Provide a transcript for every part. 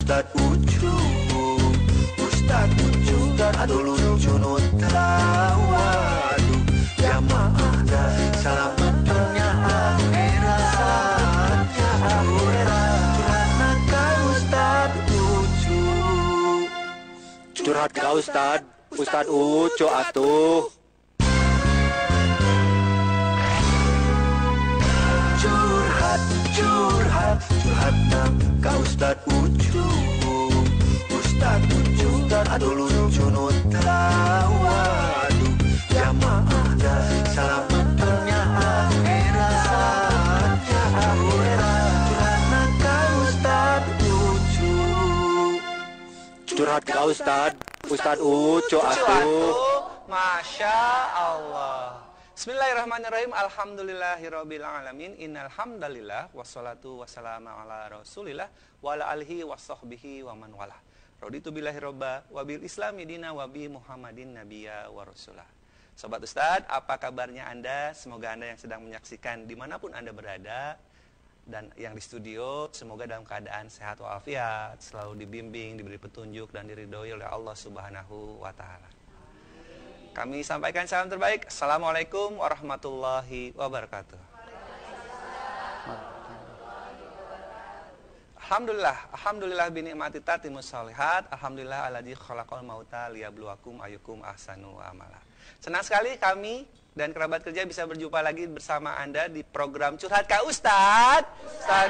Ustad Ucu, Ustad Ucu, aduh lucu nu tawa, aduh jamaah dah selamatnya akhiratnya akhirat ka Ustad Ucu. Curhat ka Ustad Ucu atuh. Curhat ka Ustad Ucu, Ustad Ucu, aduh lucu nu tawa, aduh jamaah dah selamatnya akhiratnya akhirat ka Ustad Ucu. Curhat ka Ustad Ucu atuh. Masya Allah. Bismillahirrahmanirrahim. Alhamdulillahirabbil alamin. Innal hamdalillah wassalatu wassalamu ala Rasulillah wa ala alihi washabbihi wa man wala. Raditu billahi robba wa bil islami dina wa bi Muhammadin nabiyya wa rasulah. Sobat Ustad, apa kabarnya Anda? Semoga Anda yang sedang menyaksikan dimanapun Anda berada dan yang di studio semoga dalam keadaan sehat walafiat, selalu dibimbing, diberi petunjuk dan diridhoi oleh Allah Subhanahu wa taala. Kami sampaikan salam terbaik. Assalamualaikum warahmatullahi wabarakatuh. Alhamdulillah binikmati tatimus sholihat. Alhamdulillah alladzi khalaqal mauta liyabluwakum ayyukum ahsanu amala. Senang sekali kami dan kerabat kerja bisa berjumpa lagi bersama Anda di program Curhat Ka Ustad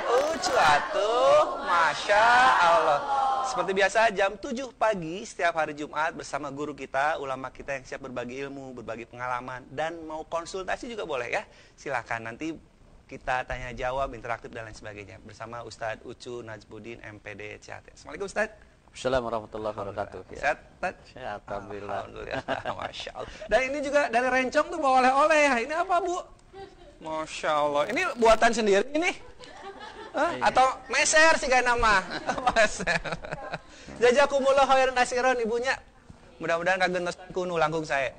Ucu atuh. Masya Allah. Seperti biasa jam 7 pagi setiap hari Jumat bersama guru kita, ulama kita yang siap berbagi ilmu, berbagi pengalaman, dan mau konsultasi juga boleh ya. Silahkan nanti kita tanya jawab, interaktif dan lain sebagainya bersama Ustadz Ucu Najbuddin MPD CAT. Assalamualaikum Ustadz. Assalamualaikum warahmatullahi wabarakatuh. Sehat, Ustadz? Sehat, alhamdulillah. Masya Allah. Dan ini juga dari Rencong tuh bawa oleh-oleh ya. Ini apa Bu? Masya Allah. Ini buatan sendiri ini? Atau meser sih kayak nama. Meser. Jazakumullah khairan kasiron ibunya. Mudah-mudahan kagentosan kuno langkung saya.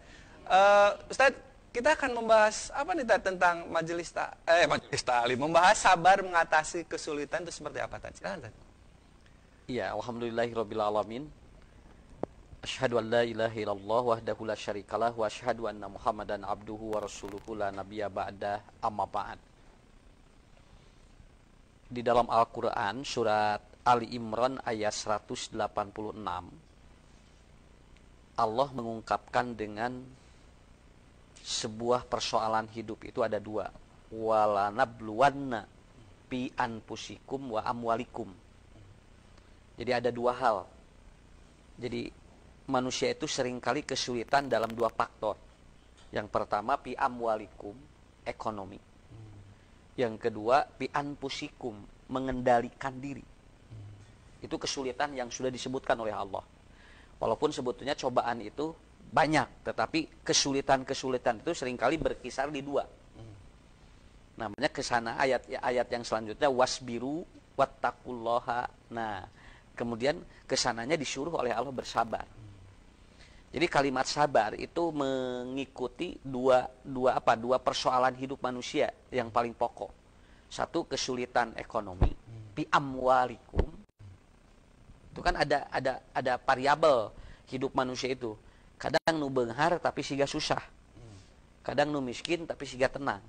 Ustadz, kita akan membahas apa nih tentang majelis ta'lim, membahas sabar mengatasi kesulitan itu seperti apa tadi? Iya, alhamdulillahirabbil alamin. Asyhadu an la ilaha illallah wahdahu la syarikalah wa asyhadu anna Muhammadan abduhu wa rasuluhu la nabiyya ba'da amma ba'd. Di dalam Al-Quran surat Ali Imran ayat 186 Allah mengungkapkan dengan sebuah persoalan hidup itu ada dua, walanabluwanna fi anfusikum wa amwalikum. Jadi ada dua hal. Jadi manusia itu seringkali kesulitan dalam dua faktor. Yang pertama fi amwalikum, ekonomi. Yang kedua, bi anfusikum, mengendalikan diri. Itu kesulitan yang sudah disebutkan oleh Allah. Walaupun sebetulnya cobaan itu banyak, tetapi kesulitan-kesulitan itu seringkali berkisar di dua. Namanya kesana ayat yang selanjutnya wasbiru wattaqullaha. Nah, kemudian kesananya disuruh oleh Allah bersabar. Jadi kalimat sabar itu mengikuti dua persoalan hidup manusia yang paling pokok. Satu, kesulitan ekonomi, bi amwalikum. Itu kan ada variabel hidup manusia itu. Kadang nu beunghar tapi siga susah. Kadang nu miskin tapi siga tenang.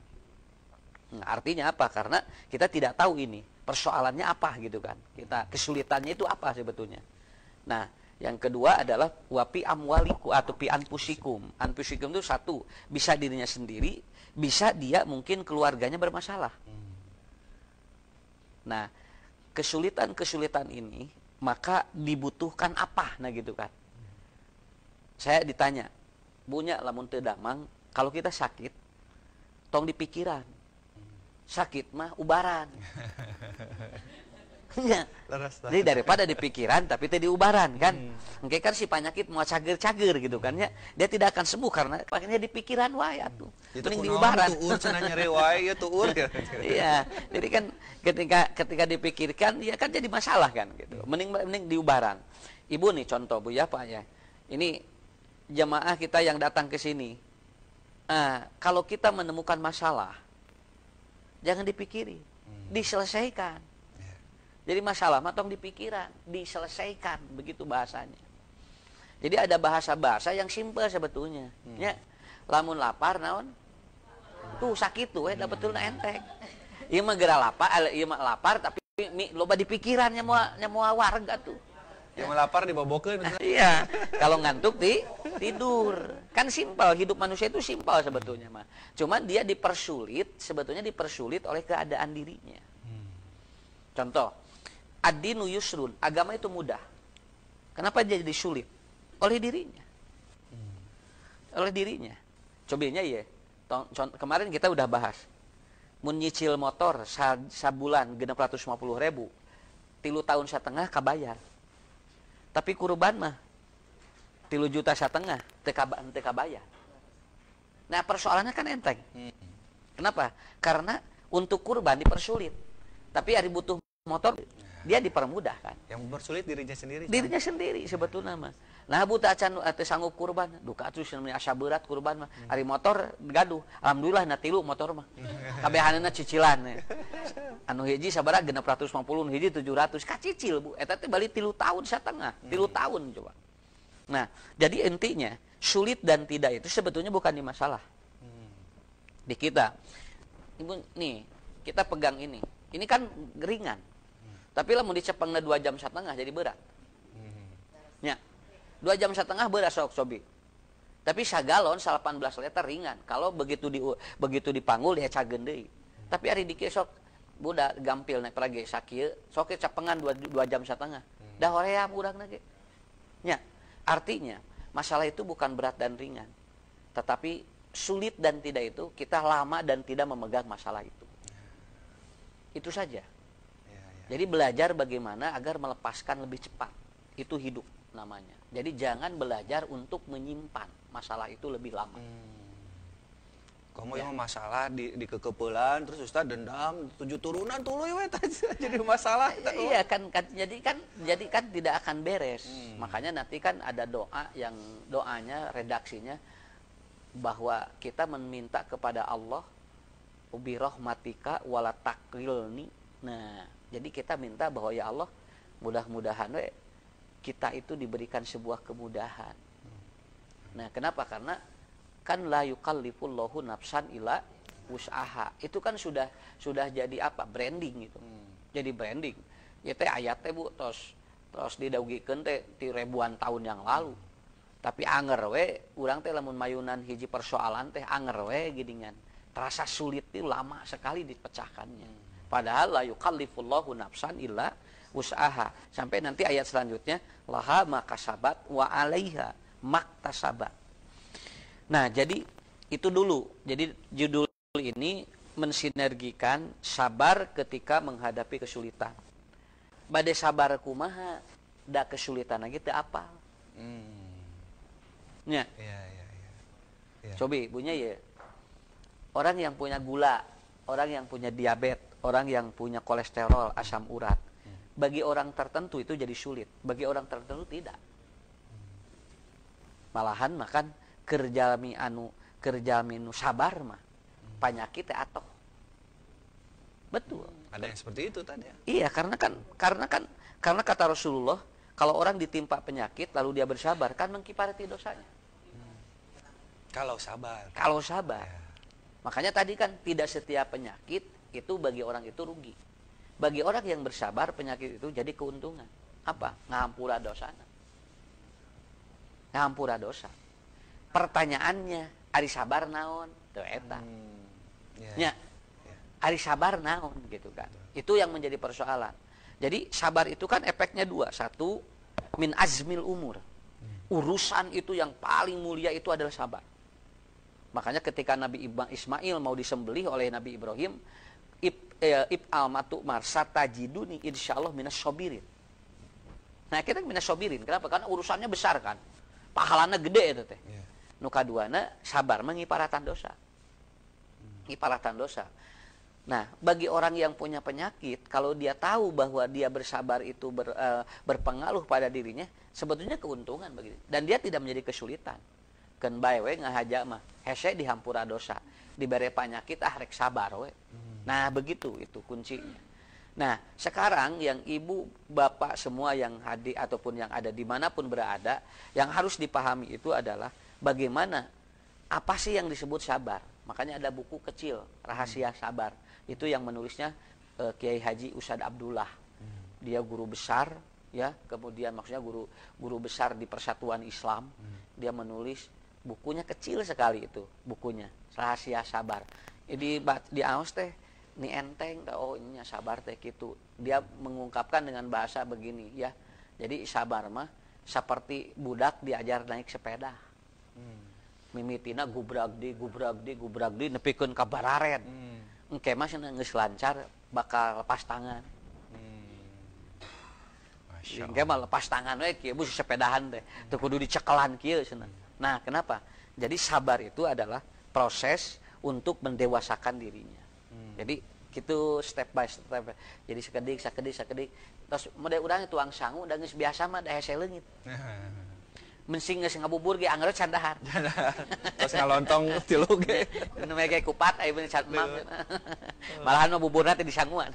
Nah, artinya apa? Karena kita tidak tahu ini persoalannya apa gitu kan. Kesulitannya itu apa sebetulnya. Nah, yang kedua adalah wapi amwaliku atau pi anfusikum. Anfusikum itu satu, bisa dirinya sendiri, bisa dia mungkin keluarganya bermasalah. Nah, kesulitan-kesulitan ini maka dibutuhkan apa? Nah gitu kan. Saya ditanya, bunya lamun teu damang, kalau kita sakit, tong di pikiran. Sakit mah ubaran. Jadi daripada di pikiran tapi tadi ubaran kan. Engke kan si penyakit mau cager-cager gitu kan ya. Dia tidak akan sembuh karena pakainya di pikiran wae atuh. Mending di ubaran. Tuur cenah nyeri wae ya tuur. Iya. Jadi kan ketika dipikirkan ya kan jadi masalah kan gitu. Mending di ubaran. Ibu nih contoh Bu ya Pak ya. Ini jamaah kita yang datang ke sini. Kalau kita menemukan masalah jangan dipikiri, diselesaikan. Jadi masalah mah tong di pikiran, diselesaikan, begitu bahasanya. Jadi ada bahasa-bahasa yang simpel sebetulnya. Ya, lamun lapar naon? Tuh sakit tuh, da betulna enteng. Ieu mah geura lapar tapi loba di pikirannya mau warga tuh. Yang lapar dibobokeun. Iya, kalau ngantuk tidur. Kan simpel, hidup manusia itu simpel sebetulnya mah. Cuman dia sebetulnya dipersulit oleh keadaan dirinya. Contoh, ad-dinu yusrun, agama itu mudah. Kenapa dia jadi sulit? Oleh dirinya. Oleh dirinya. Cobanya ya, kemarin kita udah bahas. Mun nyicil motor sabulan 650.000, 3 tahun setengah kabayar. Tapi kurban mah 3,5 juta teu kabayar. Nah, persoalannya kan enteng. Kenapa? Karena untuk kurban dipersulit. Tapi hari butuh motor dia dipermudah kan. Yang mempersulit dirinya sendiri. Dirinya sendiri sebetulnya mah. Nah, buta acan teu sanggup kurban, duka atuh namanya asa berat kurban mah. Hari motor gaduh. Alhamdulillah na 3 motor mah. Kabehanana cicilan. Anu hiji sabaraha 650, hiji 700, kacicil Bu. Eta teh bali 3 tahun setengah, 3 tahun coba. Nah, jadi intinya sulit dan tidak itu sebetulnya bukan di masalah. Di kita. Ibu nih, kita pegang ini. Ini kan ringan. Tapi lamun dicepengna 2 jam setengah jadi berat. Nya. 2 jam setengah berat sok sobi. Tapi sagalon 18 liter ringan. Kalau begitu dipanggul dia cageun deui. Tapi ari dikieu sok budak gampil naik peragi sakieu sok cepengan 2 jam setengah. Dah hoream urang ge. Nya, artinya masalah itu bukan berat dan ringan. Tetapi sulit dan tidak itu kita lama dan tidak memegang masalah itu. Itu saja. Jadi belajar bagaimana agar melepaskan lebih cepat. Itu hidup namanya. Jadi jangan belajar untuk menyimpan masalah itu lebih lama. Kamu yang masalah di kekepelan terus Ustaz dendam 7 turunan tuluy we jadi masalah. Iya kan jadi kan tidak akan beres. Makanya nanti kan ada doanya redaksinya bahwa kita meminta kepada Allah ubi rahmatika wala takrilni. Nah, jadi kita minta bahwa ya Allah mudah-mudahan kita itu diberikan sebuah kemudahan. Nah, kenapa? Karena kan la yukallifullahu nafsan illa wus'aha. Itu kan sudah jadi apa? Branding gitu. Jadi branding. Ya teh ayat teh Bu tos didaugikeun teh ti ribuan tahun yang lalu. Tapi anger we urang teh lamun mayunan hiji persoalan teh anger we gidingan. Terasa sulit itu lama sekali dipecahkannya. Padahal la yukallifullahu nafsan illa wus'aha. Sampai nanti ayat selanjutnya laha makasabat wa 'alaiha maktasabat. Nah, jadi itu dulu. Jadi judul ini mensinergikan sabar ketika menghadapi kesulitan. Bade sabar kumaha da kesulitan lagi teu apal. Nya. Iya. Cobi punya ya. Orang yang punya gula, orang yang punya diabetes, orang yang punya kolesterol, asam urat. Bagi orang tertentu itu jadi sulit, bagi orang tertentu tidak. Malahan makan kerjami nu sabar mah penyakit teh atoh. Betul. Ada yang seperti itu tadi. Iya, karena kata Rasulullah, kalau orang ditimpa penyakit lalu dia bersabar kan mengkifarati dosanya. Kalau sabar. Ya. Makanya tadi kan tidak setiap penyakit itu bagi orang itu rugi. Bagi orang yang bersabar penyakit itu jadi keuntungan. Apa? Ngahampura dosana. Ngahampura dosa. Pertanyaannya, ari sabar naon? Teu eta. Nya. Ari sabar naon gitu kan. Itu yang menjadi persoalan. Jadi sabar itu kan efeknya 2. 1, min azmil umur. Urusan itu yang paling mulia itu adalah sabar. Makanya ketika Nabi Ismail mau disembelih oleh Nabi Ibrahim, ib'al matu marsatajiduni insyaallah minas sobirin. Nah, kita minas sobirin. Kenapa? Karena urusannya besar kan. Pahalana gede itu teh. Nu kaduana sabar mengiparatan dosa. Iparatan dosa. Nah, bagi orang yang punya penyakit, kalau dia tahu bahwa dia bersabar itu berpengaruh pada dirinya, sebetulnya keuntungan bagi dia. Dan dia tidak menjadi kesulitan. Keun bae we ngahaja mah hese dihampura dosa, dibere penyakit rek sabar we. Nah, begitu itu kuncinya. Nah, sekarang yang ibu, bapak semua yang hadir ataupun yang ada dimanapun berada, yang harus dipahami itu adalah bagaimana, apa sih yang disebut sabar. Makanya ada buku kecil, Rahasia Sabar. Itu yang menulisnya Kiai Haji Ustadz Abdullah. Dia guru besar, ya, kemudian maksudnya guru besar di Persatuan Islam. Dia menulis bukunya kecil sekali itu, bukunya Rahasia Sabar. Jadi di aos teh ini enteng, oh ini sabar teh gitu. Dia mengungkapkan dengan bahasa begini ya. Jadi sabar mah seperti budak diajar naik sepeda. Mimitina gubragdi nepikeun ka bararen. Engke mah geus lancar bakal lepas tangan. Engke mah lepas tangan we kieu bus sepedahan teh. Teu kudu dicekelan kieu cenah. Nah, kenapa? Jadi sabar itu adalah proses untuk mendewasakan dirinya. Jadi gitu step by step. Jadi sakedik. Terus mode urang tuang sangu da geus biasa mah da hese leungit. Mensing geus ngabubur ge anggeut candahar. Terus ngalontong tilu ge. Nu mege kupat aya bener cat mah. Malahan mah buburna teh di sanguan.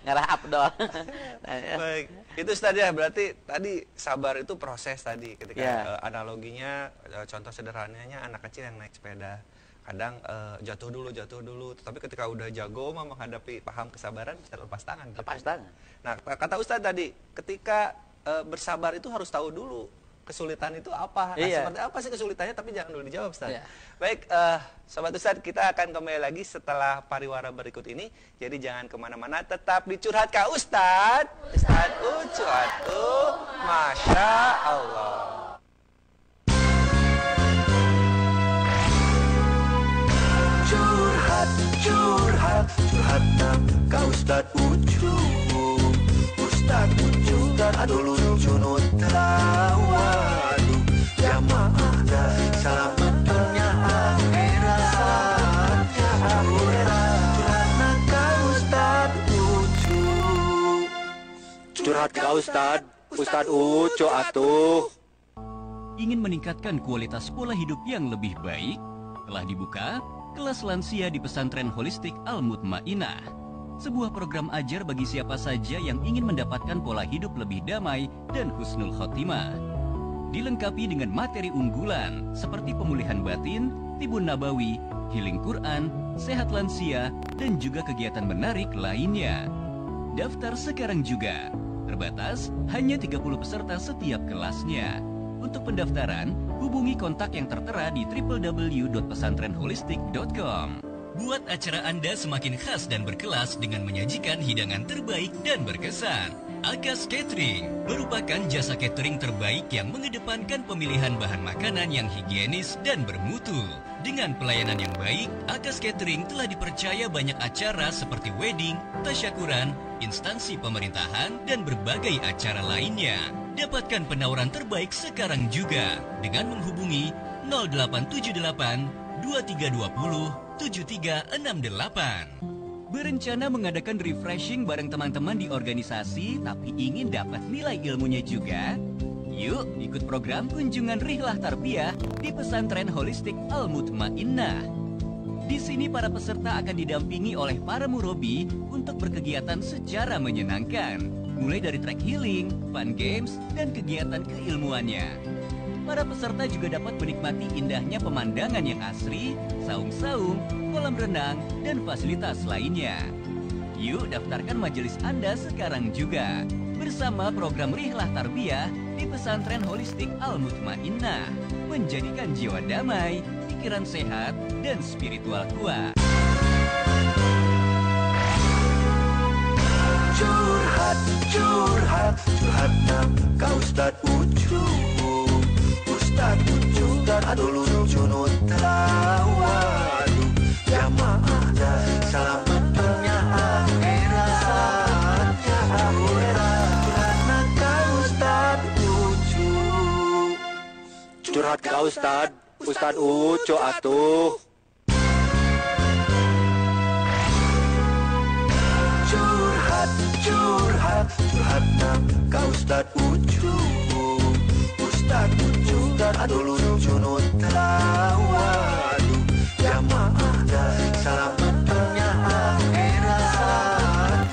Ngarah Abdol. Baik. Itu Ustaz ya, berarti tadi sabar itu proses tadi ketika analoginya contoh sederhananya anak kecil yang naik sepeda. Kadang jatuh dulu, tapi ketika udah jago mah menghadapi paham kesabaran bisa lepas tangan. Lepas tangan. Nah, kata Ustaz tadi, ketika bersabar itu harus tahu dulu kesulitan itu apa. Nah, seperti apa sih kesulitannya, tapi jangan dulu dijawab, Ustaz. Baik, Sobat Ustaz, kita akan kembali lagi setelah pariwara berikut ini. Jadi jangan kemana-mana, tetap di Curhat Ka Ustaz. Ustaz Ucu atuh, Masya Allah. Curhat ka Ustad Ucu. Ustad Ucu dan adu lucu nu telawaduh. Jamaah da salametnya akhirat. Curhat ka Ustad Ucu. Curhat ka Ustad Ucu atuh. Ingin meningkatkan kualitas pola hidup yang lebih baik? Telah dibuka Kelas Lansia di Pesantren Holistik Al-Mutmainah. Sebuah program ajar bagi siapa saja yang ingin mendapatkan pola hidup lebih damai dan husnul khotimah. Dilengkapi dengan materi unggulan seperti pemulihan batin, tibun nabawi, healing Quran, sehat lansia, dan juga kegiatan menarik lainnya. Daftar sekarang juga. Terbatas hanya 30 peserta setiap kelasnya. Untuk pendaftaran, hubungi kontak yang tertera di www.pesantrenholistik.com. Buat acara Anda semakin khas dan berkelas dengan menyajikan hidangan terbaik dan berkesan. Akas Catering merupakan jasa catering terbaik yang mengedepankan pemilihan bahan makanan yang higienis dan bermutu. Dengan pelayanan yang baik, Akas Catering telah dipercaya banyak acara seperti wedding, tasyakuran, instansi pemerintahan, dan berbagai acara lainnya. Dapatkan penawaran terbaik sekarang juga dengan menghubungi 0878 2320 7368. Berencana mengadakan refreshing bareng teman-teman di organisasi tapi ingin dapat nilai ilmunya juga? Yuk ikut program kunjungan Rihlah Tarbiyah di Pesantren Holistik Al-Mutmainah. Di sini para peserta akan didampingi oleh para murabi untuk berkegiatan secara menyenangkan. Mulai dari track healing, fun games, dan kegiatan keilmuannya. Para peserta juga dapat menikmati indahnya pemandangan yang asri, saung-saung, kolam renang, dan fasilitas lainnya. Yuk daftarkan majelis Anda sekarang juga. Bersama program Rihlah Tarbiyah di Pesantren Holistik Al-Mutmainah. Menjadikan jiwa damai, pikiran sehat, dan spiritual kuat. Curhat ka Ustad Ucu. Ustad Ucu dan adu lucu nu telawaduh. Jamaah da salametnya akhirat. Curhat ka Ustad Ucu. Curhat ka Ustad Ucu atuh. Curhat ka Ustad Ucu. Ustad Ucu dan adu lucu nu telawaduh. Jamaah da salametnya akhirat.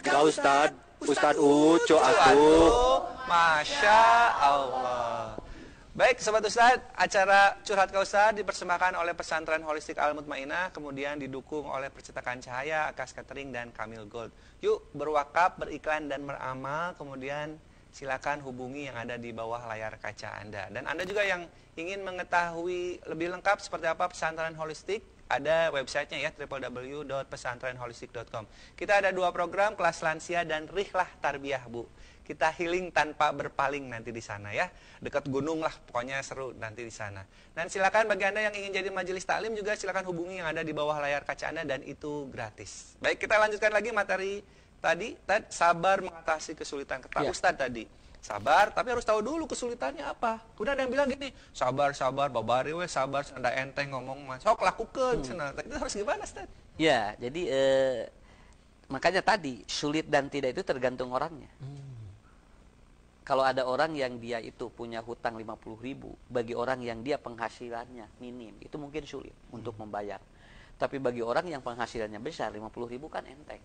Kak Ustad Uco atuh. Aduh, Masya Allah. Baik, Sobat Ustadz, acara Curhat Kak Ustadz dipersembahkan oleh Pesantren Holistik Al Mutmainah, kemudian didukung oleh Percetakan Cahaya, Akas Catering, dan Kamil Gold. Yuk berwakaf, beriklan, dan beramal, kemudian silakan hubungi yang ada di bawah layar kaca Anda. Dan Anda juga yang ingin mengetahui lebih lengkap seperti apa Pesantren Holistik, ada websitenya ya, www.pesantrenholistik.com. Kita ada 2 program, kelas lansia dan Rihlah Tarbiyah, Bu. Kita healing tanpa berpaling nanti di sana ya. Dekat gunung lah, pokoknya seru nanti di sana. Dan silakan bagi Anda yang ingin jadi majelis taklim juga silakan hubungi yang ada di bawah layar kaca Anda dan itu gratis. Baik, kita lanjutkan lagi materi tadi, sabar mengatasi kesulitan. Kata Ustadz tadi, sabar tapi harus tahu dulu kesulitannya apa. Udah ada yang bilang gini, sabar, babari we, sabar, anda enteng ngomong, sok lakukan. Itu harus gimana, Ustadz? Ya, jadi makanya tadi sulit dan tidak itu tergantung orangnya. Kalau ada orang yang dia itu punya hutang 50.000, bagi orang yang dia penghasilannya minim, itu mungkin sulit untuk membayar. Tapi bagi orang yang penghasilannya besar, 50.000 kan enteng.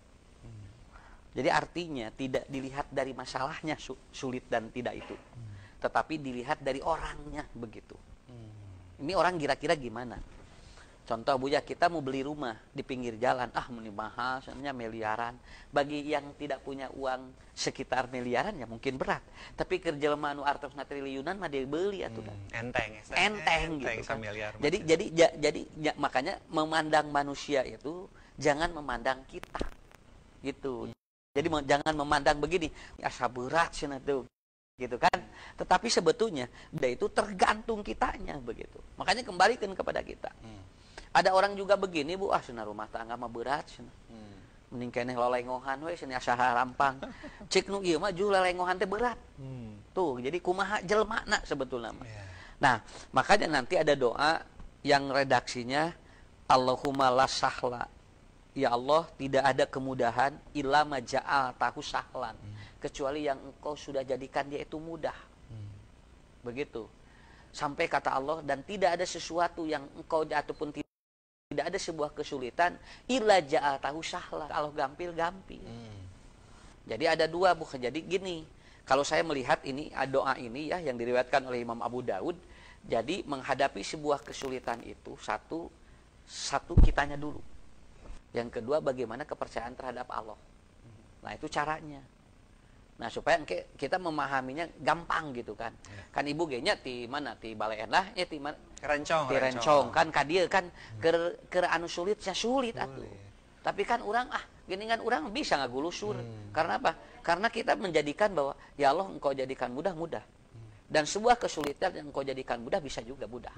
Jadi artinya tidak dilihat dari masalahnya sulit dan tidak itu, tetapi dilihat dari orangnya begitu. Ini orang kira-kira gimana? Contoh Bu ya, kita mau beli rumah di pinggir jalan, ini mahal, sebenarnya miliaran. Bagi yang tidak punya uang sekitar miliaran ya mungkin berat. Tapi kerja anu artosna triliunan mah dia beli atuh. Enteng gitu kan. Miliar, jadi makanya memandang manusia itu jangan memandang kita. Gitu. Jadi jangan memandang begini, asa berat cenah tuh. Gitu kan. Tetapi sebetulnya itu tergantung kitanya begitu. Makanya kembalikan kepada kita. Ada orang juga begini Bu, cenah rumah tangga mah berat cenah. Mending keneh lolengohan we cenah asa rampang. Cik nu ieu mah ju lolengohan teh berat. Tuh, jadi kumaha jelmana sebetulnya mah. Nah, makanya nanti ada doa yang redaksinya Allahumma la sahla. Ya Allah, tidak ada kemudahan illa ma ja'al tahu sahlan. Kecuali yang engkau sudah jadikan dia itu mudah. Begitu. Sampai kata Allah, dan tidak ada sesuatu yang engkau ataupun tidak ada sebuah kesulitan illa ja'al tahu sahlan. Kalau gampil-gampil. Jadi ada 2 Bu. Jadi gini, kalau saya melihat ini doa ini ya yang diriwayatkan oleh Imam Abu Daud, jadi menghadapi sebuah kesulitan itu satu kitanya dulu. Yang kedua bagaimana kepercayaan terhadap Allah. Nah itu caranya. Nah supaya kita memahaminya gampang gitu kan. Kan ibu ge nya ti mana ti Baleendah ti mana Rencong kan kadia kan keur anu sulit nya sulit atuh. Tapi kan orang geningan orang bisa ngagulusur. Karena apa? Karena kita menjadikan bahwa ya Allah engkau jadikan mudah. Dan sebuah kesulitan yang engkau jadikan mudah bisa juga mudah.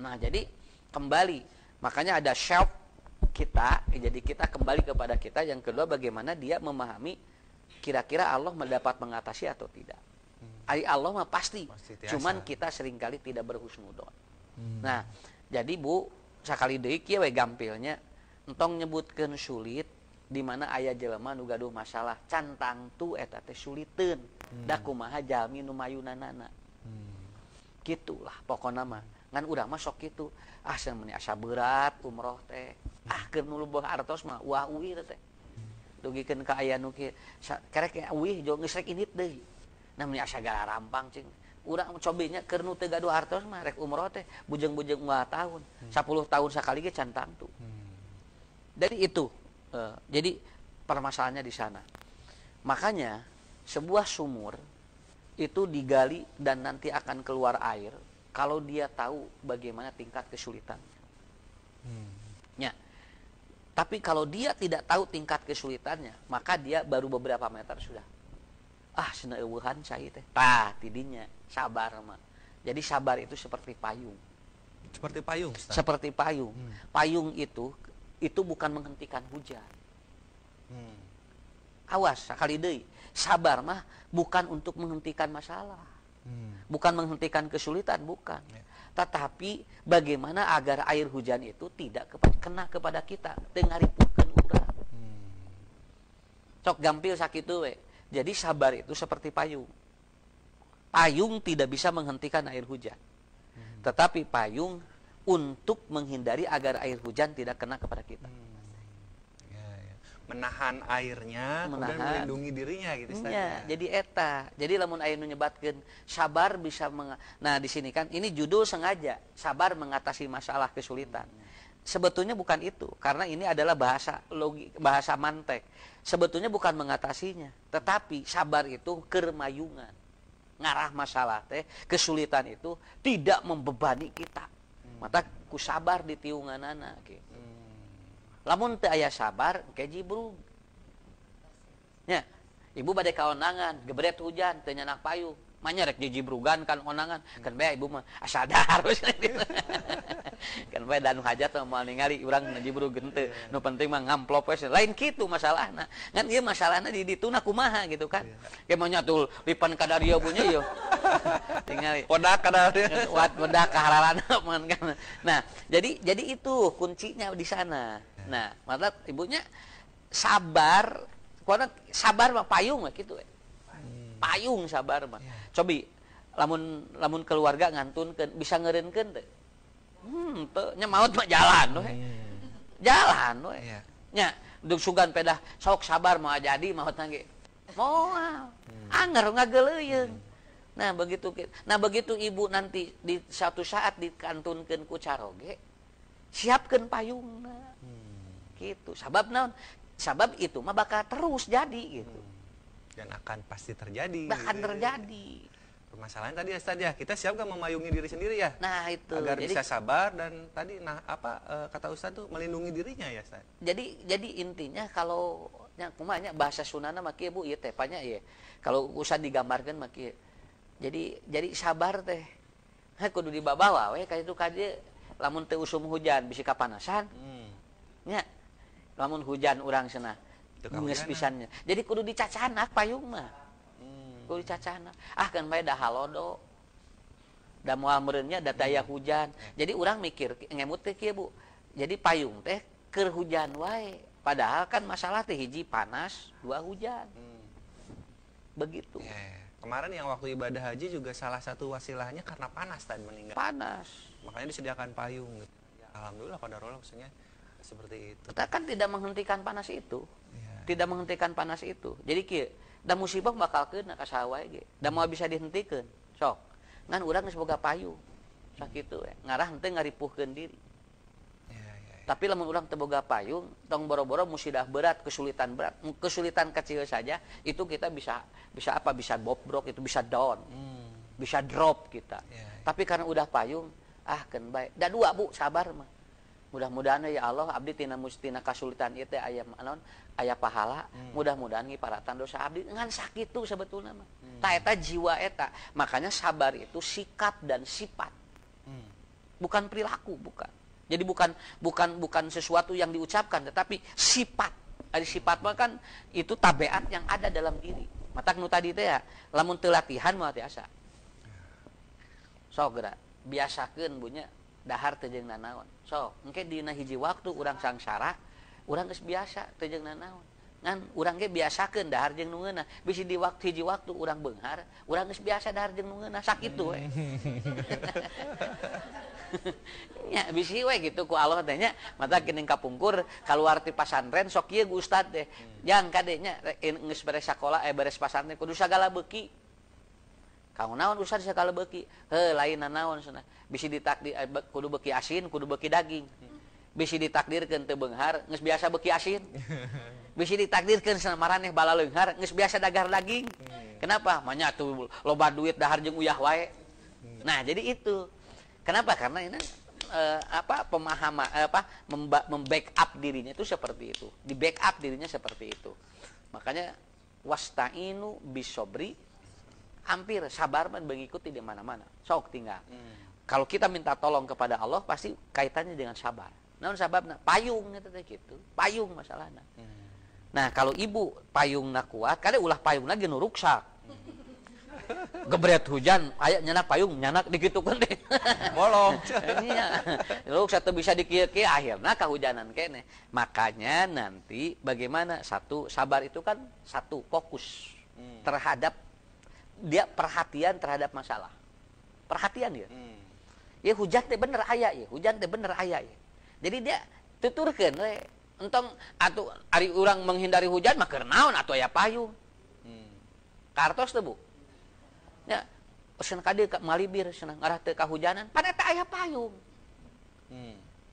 Nah jadi kembali makanya ada self kita, jadi kita kembali kepada kita. Yang kedua bagaimana dia memahami kira-kira Allah mendapat mengatasi atau tidak. Allah mah pasti cuman kita seringkali tidak berhusnudon. Nah jadi Bu sakali deui kieu we gampilnya entong nyebutkeun sulit di mana aya jelema nu gaduh masalah cantang tu eta teh suliteun da kumaha jalmi nu mayunanana. Gitulah pokona mah ngan urang mah sok kitu seumeuh asa berat umroh teh keur nu leuwih artos mah wah uwi teh dugikeun ka aya nu kieu karek uwi jo geus rek init deui namanya asa gara rampang cing urang cobenya keur nu teu gaduh artos mah rek umroh teh bujeng-bujeng 2 tahun 10 tahun sakali ge can tangtu. Dari itu jadi permasalahannya di sana. Makanya sebuah sumur itu digali dan nanti akan keluar air kalau dia tahu bagaimana tingkat kesulitan. Ya. Tapi kalau dia tidak tahu tingkat kesulitannya, maka dia baru beberapa meter sudah. Cenah eueuhan cai teh. Tah, tidinya sabar mah. Jadi sabar itu seperti payung. Seperti payung, Ustaz. Seperti payung. Payung itu bukan menghentikan hujan. Awas, sakali deui. Sabar mah bukan untuk menghentikan masalah. Bukan menghentikan kesulitan, bukan. Tetapi bagaimana agar air hujan itu tidak kena kepada kita, teu ngaripukeun urang. Cok gampil sakitu we. Jadi sabar itu seperti payung. Payung tidak bisa menghentikan air hujan. Tetapi payung untuk menghindari agar air hujan tidak kena kepada kita. menahan airnya, kemudian melindungi dirinya gitu Ustaz. Ya, jadi eta. Jadi lamun aya nu nyebatkeun sabar bisa nah di sini kan ini judul sengaja sabar mengatasi masalah kesulitan. Sebetulnya bukan itu, karena ini adalah bahasa mantek. Sebetulnya bukan mengatasinya, tetapi sabar itu kermayungan. Ngarah masalah teh, kesulitan itu tidak membebani kita. Mata ku sabar di tiunganana gitu. Lamun teu aya sabar ke jibrug. Nya, ibu bade kaonangan, gebret hujan teu nyanak payung. Manya rek jibrugan kan onangan. Kan bae ibu mah asadar. Kan bae dan hajat mah ningali urang jibrug teu. Nu penting mah ngamplop we. Lain kitu masalahna. Ngan ieu masalahna di dituna kumaha gitu kan. Ge mah nya tul lipan ka dario punya ieu. Tingali Wadak ka dario. Wadak ka hararana kan. Nah, jadi itu kuncinya di sana. Nah, maksud ibunya sabar, karena sabar mah payung mah gitu. Payung sabar mah. Cobi lamun keluarga ngantunkeun bisa ngeureunkeun teu? Teu nya maot mah jalan we. Jalan we. Nya duk sugan pedah sok sabar mah jadi maotna ge. Moal. Anger ngageuleuyeun. Nah, begitu ibu nanti di suatu saat dikantunkeun ku caroge, siapkeun payungna. Gitu. Sabab naon? Sabab itu mah bakal terus jadi gitu. Dan akan pasti terjadi. Bahkan gitu. terjadi. Permasalahan tadi ya Ustaz ya, kita siap gak memayungi diri sendiri ya? Nah itu. Agar bisa sabar dan tadi kata Ustaz tuh melindungi dirinya ya Ustaz. Jadi intinya kalau kumanya bahasa Sunana mah kieu Bu ieu teh panya ieu. Kalau usah digambarkeun mah kieu. Jadi sabar teh. Kudu dibawa we ka itu ka dieu lamun teu usum hujan bisi kapanasan. Nya lamun hujan urang cenah geus pisannya. Jadi kudu dicacanak payung mah. Kudu dicacanak. Kan bae da halodo. Da moal meureunnya da daya hujan. Jadi urang mikir ngemut teh kieu Bu. Jadi payung teh keur hujan wae. Padahal kan masalah teh hiji panas, dua hujan. Begitu. Kemarin yang waktu ibadah haji juga salah satu wasilahnya karena panas tadi meninggal. Panas. Makanya disediakan payung gitu. Alhamdulillah qadarullah maksudnya seperti itu. Kita kan tidak menghentikan panas itu. Tidak menghentikan panas itu. Jadi kieu, da musibah bakal keuna ka saha wae ge. Da moal bisa dihentikeun. Sok. Ngan urang geus boga payung. Sakitu we. Ngarah henteu ngaripuhkeun diri. Tapi lamun urang teu boga payung, tong boro-boro musibah berat, kesulitan kecil saja itu kita bisa apa? Bisa bobrok, itu bisa down. Bisa drop kita. Tapi karena udah payung, keun bae. Da dua Bu, sabar mah. Mudah-mudahan ya Allah abdi tina kasulitan ieu teh aya pahala. Mudah-mudahan ngiparatan dosa abdi ngan sakitu sebetulna mah. Ta eta jiwa eta. Makanya sabar itu sikap dan sifat. Bukan perilaku, bukan. Jadi bukan sesuatu yang diucapkan, tetapi sifat. Ada sifat mah kan itu tabiat yang ada dalam diri. Matak nu tadi teh ya, lamun teu latihan mah tiasa. Sok geura biasakeun bunya dahar teu jeung nanaon. Sok engke dina hiji waktu urang sangsara, urang geus biasa teu jeung nanaon. Ngan urang ge biasakeun dahar jeung nu ngeunah. Bisi di hiji waktu urang beunghar, urang geus biasa dahar jeung nu ngeunah sakitu we. Nya bisi we gitu ku Allah teh nya mata geuning kapungkur kaluar ti pasantren sok ieu ku ustad teh jang kade nya geus beres sakola beres pasantren kudu sagala beuki kamu naon ustad sagala beuki lain naon cenah bisi ditakdir kudu beuki asin kudu beuki daging bisi ditakdirkeun teu beunghar geus biasa beuki asin bisi ditakdirkeun cenah maraneh bala leunghar geus biasa dagar daging kenapa manya tuh loba duit dahar jeung uyah wae nah jadi itu. Kenapa? Karena ini pemahaman membackup dirinya itu seperti itu. Di backup dirinya seperti itu. Makanya wasta'inu bisobri hampir sabar man mengikuti di mana-mana. Sok tinggal. Kalau kita minta tolong kepada Allah pasti kaitannya dengan sabar. Namun sababna payung gitu. Payung masalahnya. Nah, kalau ibu payungna kuat, kadang ulah payung lagi nu ruksak. Gebret hujan aya nyanak payung nyanak digitukeun deh bolong iya lu satu bisa dikieu-kieu akhirna kahujanan kene makanya nanti bagaimana satu sabar itu kan satu fokus terhadap dia perhatian terhadap masalah perhatian dia ya hujan teh bener aya ya hujan teh bener aya ya jadi dia tuturkeun we Entong atuh ari urang menghindari hujan mah keur naon atuh aya payung. Kartos teu Bu? Ya, pesen ka dieu malibir cenah ngarah teu kahujanan, pan eta aya payung.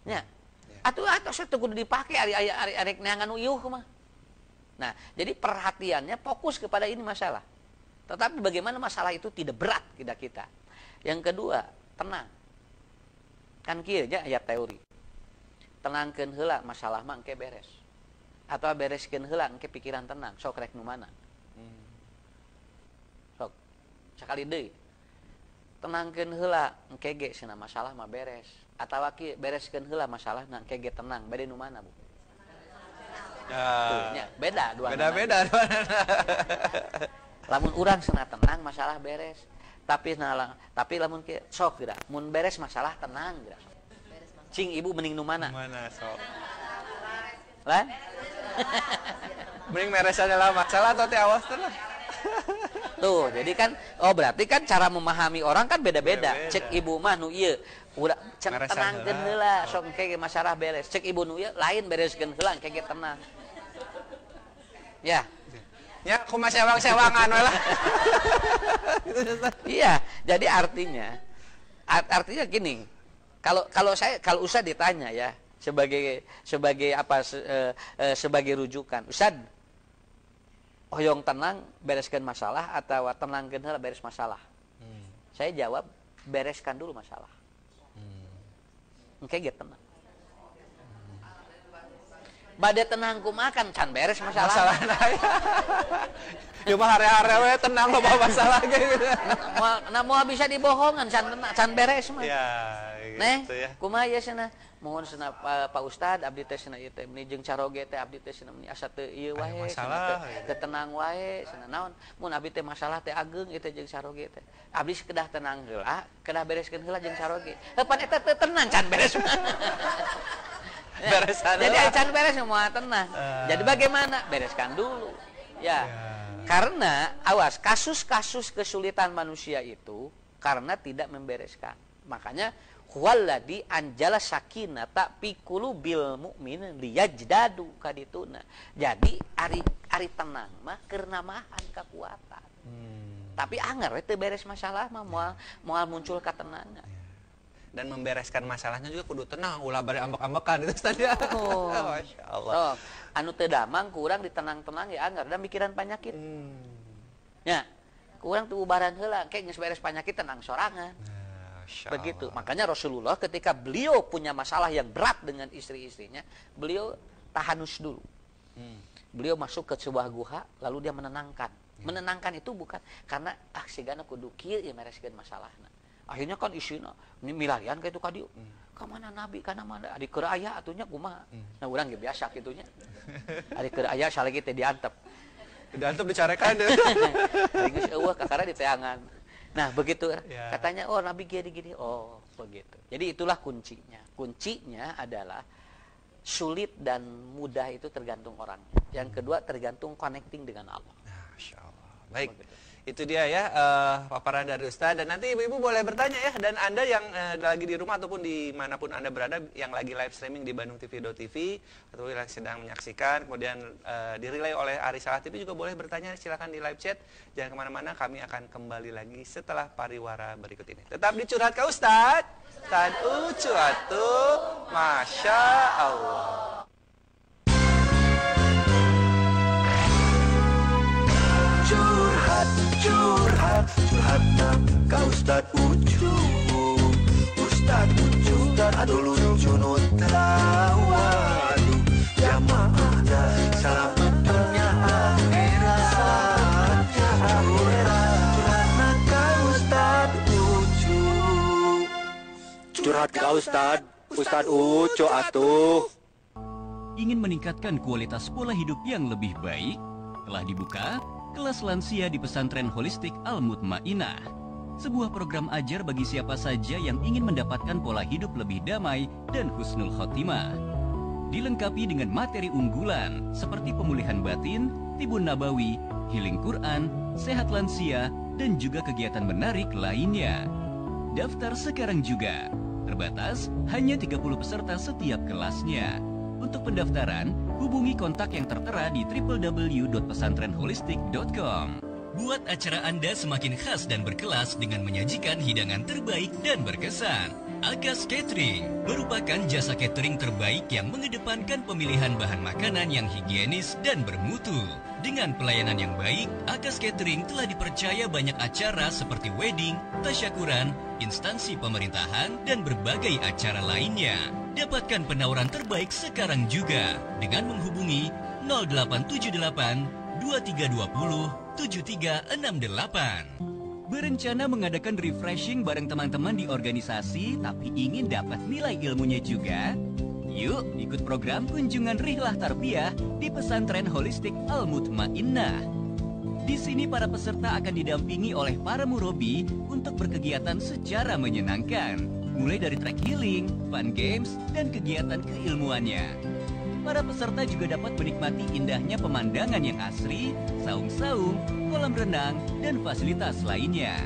Ya. Atuh teu kudu dipake ari neangan uyuh mah. Nah, jadi perhatiannya fokus kepada ini masalah. Tetapi bagaimana masalah itu tidak berat kita. Yang kedua, tenang. Kan kieu nya aya teori. Tenangkeun heula masalah mah engke beres. Atau bereskeun heula engke pikiran tenang, sok rek nu mana. Sok. Sakali deui. Tenangkeun heula engke ge cenah masalah mah beres. Atawa kieu bereskeun heula masalah engke ge tenang, bade nu mana Bu? Tuh, nya, beda dua. Beda-beda. Lamun urang cenah tenang masalah beres. Tapi lamun kieu sok geura, mun beres masalah tenang geura. Cing ibu mending nu mana? Mana sok? Lan? Mending meresan lah masalah atau teh awas tenang. Tuh, jadi kan berarti kan cara memahami orang kan beda-beda. Cek ibu mah nu ieu, udah tenangkeun heula sok engke masalah beres. Cek ibu nu ieu lain bereskeun heula engke tenang. Ya. Ya, kumaha sewang-sewangan we lah. Iya, jadi artinya gini. Kalau Ustad ditanya ya sebagai rujukan, Ustad hoyong tenang bereskan masalah atau tenangkeun heula beres masalah. Saya jawab bereskan dulu masalah. Engke ge tenang. Bade tenang kumaha kan can beres masalah. Ya mah hare-hare we tenang loba masalah ge gitu. Moal bisa dibohongan can beres mah. Ya, gitu ya. Kumaha ya cenah? Mohon cenah Pak Ustad abdi teh cenah ieu teh meni jeung caroge teh abdi teh cenah meni asa teu ieu wae cenah teu tenang wae cenah naon mun abdi teh masalah teh ageng ieu teh jeung caroge teh. Abdi kedah tenang heula, kedah bereskeun heula jeung caroge. Pan eta teu tenang can beres. Beresan. Jadi can beres semua tenang. Jadi bagaimana? Bereskan dulu. Ya. Karena awas kasus-kasus kesulitan manusia itu karena tidak membereskan. Makanya huwallazi anjala sakinata fi qulubil mu'minin liyajdadu kadituna. Jadi ari tenang mah keur namahan kekuatan. Tapi anger we teu beres masalah mah moal muncul katenangan. Dan membereskan masalahnya juga kudu tenang, ulah bari ambek-ambekan itu tadi. Masya Allah. Anu teu damang kurang ditenang-tenang ya anger dan mikiran penyakit. Ya, kurang tuh ubaran heula, kayak geus beres penyakit tenang sorangan. Begitu. Makanya Rasulullah ketika beliau punya masalah yang berat dengan istri-istrinya, beliau tahanus dulu. Beliau masuk ke sebuah guha, lalu dia menenangkan. Menenangkan itu bukan karena sigana kudu kieu ieu mereskeun masalahna. Akhirnya kan isina milarian ka itu ka dieu. Ka mana nabi kana mana adi keur aya atunya kumaha. Nah urang ge biasa kitunya. Adi keur aya salagi teh diantep. Diantep dicarekan deui. Ari geus eueuh kakara diteangan. Nah, begitu katanya nabi gini. Oh, begitu. Jadi itulah kuncinya. Kuncinya adalah sulit dan mudah itu tergantung orangnya. Yang kedua tergantung connecting dengan Allah. Masya Allah. Baik. Begitu. Itu dia ya paparan dari Ustaz. Dan nanti ibu-ibu boleh bertanya ya. Dan Anda yang lagi di rumah ataupun dimanapun Anda berada, yang lagi live streaming di BandungTV.tv atau yang sedang menyaksikan, kemudian direlay oleh Arisalah TV juga boleh bertanya. Silakan di live chat. Jangan kemana-mana, kami akan kembali lagi setelah pariwara berikut ini. Tetap di Curhat ke Ustaz. Ustaz Ucuatu. Masya Allah. Curhat ka Ustaz Ucu. Ustaz Ucu adu lucu nu tawadu. Jamaahna salametnya akhiratnya akhirat ka Ustaz Ucu. Curhat ka Ustaz Ucu atuh. Ingin meningkatkan kualitas pola hidup yang lebih baik? Telah dibuka Kelas Lansia di Pesantren Holistik Al-Mutmainah. Sebuah program ajar bagi siapa saja yang ingin mendapatkan pola hidup lebih damai dan husnul khotimah. Dilengkapi dengan materi unggulan seperti pemulihan batin, tibun nabawi, healing Quran, sehat lansia, dan juga kegiatan menarik lainnya. Daftar sekarang juga. Terbatas hanya 30 peserta setiap kelasnya. Untuk pendaftaran, hubungi kontak yang tertera di www.pesantrenholistik.com. Buat acara Anda semakin khas dan berkelas dengan menyajikan hidangan terbaik dan berkesan. Akas Catering merupakan jasa catering terbaik yang mengedepankan pemilihan bahan makanan yang higienis dan bermutu. Dengan pelayanan yang baik, Akas Catering telah dipercaya banyak acara seperti wedding, tasyakuran, instansi pemerintahan, dan berbagai acara lainnya. Dapatkan penawaran terbaik sekarang juga dengan menghubungi 0878 2320 7368. Berencana mengadakan refreshing bareng teman-teman di organisasi tapi ingin dapat nilai ilmunya juga? Yuk ikut program kunjungan Rihlah Tarbiyah di Pesantren Holistik Al-Mutmainnah. Di sini para peserta akan didampingi oleh para murabi untuk berkegiatan secara menyenangkan, mulai dari track healing, fun games, dan kegiatan keilmuannya. Para peserta juga dapat menikmati indahnya pemandangan yang asri, saung-saung, kolam renang, dan fasilitas lainnya.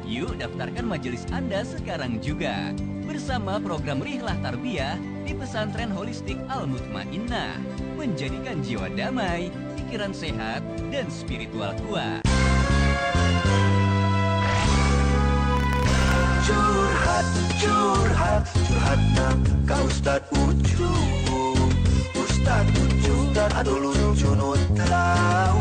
Yuk daftarkan majelis Anda sekarang juga bersama program Rihlah Tarbiyah di Pesantren Holistik Al-Mutmainnah, menjadikan jiwa damai, pikiran sehat, dan spiritual kuat. Curhat, curhat, curhatna ka Ustad Ucup. Ustad Ucup, aduh lucu nu waduh.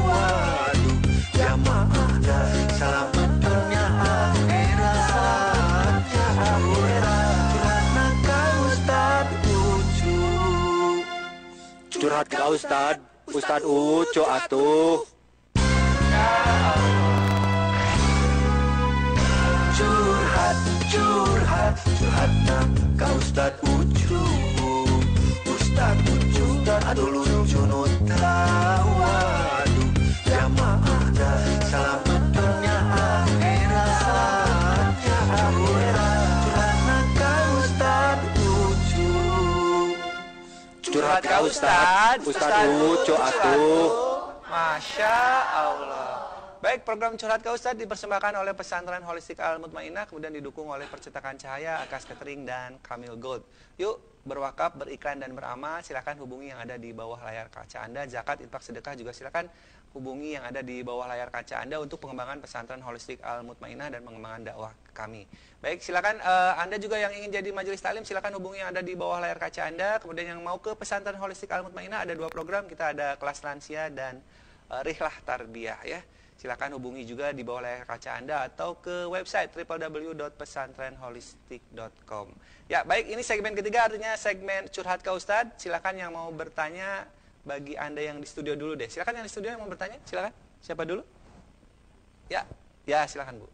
Jamaah dah selamatnya akhirat, curhatna ka Ustad Ucup. Curhat ka Ustad Ucup atuh. Curhat, curhat, curhatna ka Ustad Ucup. Ustad Ucup, aduh lucu nu waduh. Jamaah dah selamatnya akhirat, curhatna ka Ustad Ucup. Curhat ka Ustad Ucup atuh. Masya Allah. Baik, program Curhat ka Ustad dipersembahkan oleh Pesantren Holistik Al-Mutmainnah, kemudian didukung oleh Percetakan Cahaya, Akas Catering, dan Kamil Gold. Yuk, berwakaf, beriklan, dan beramal, silakan hubungi yang ada di bawah layar kaca Anda. Zakat, infak, sedekah juga silakan hubungi yang ada di bawah layar kaca Anda untuk pengembangan Pesantren Holistik Al-Mutmainnah dan pengembangan dakwah kami. Baik, silakan Anda juga yang ingin jadi majelis taklim, silakan hubungi yang ada di bawah layar kaca Anda. Kemudian yang mau ke Pesantren Holistik Al-Mutmainnah ada 2 program, kita ada kelas lansia dan Rihlah Tarbiyah ya. Silakan hubungi juga di bawah layar kaca Anda atau ke website www.pesantrenholistik.com. Ya, baik, ini segmen ketiga, artinya segmen Curhat ka Ustad. Silakan yang mau bertanya, bagi Anda yang di studio dulu deh. Silakan yang di studio yang mau bertanya, silakan. Siapa dulu? Ya, silakan Bu.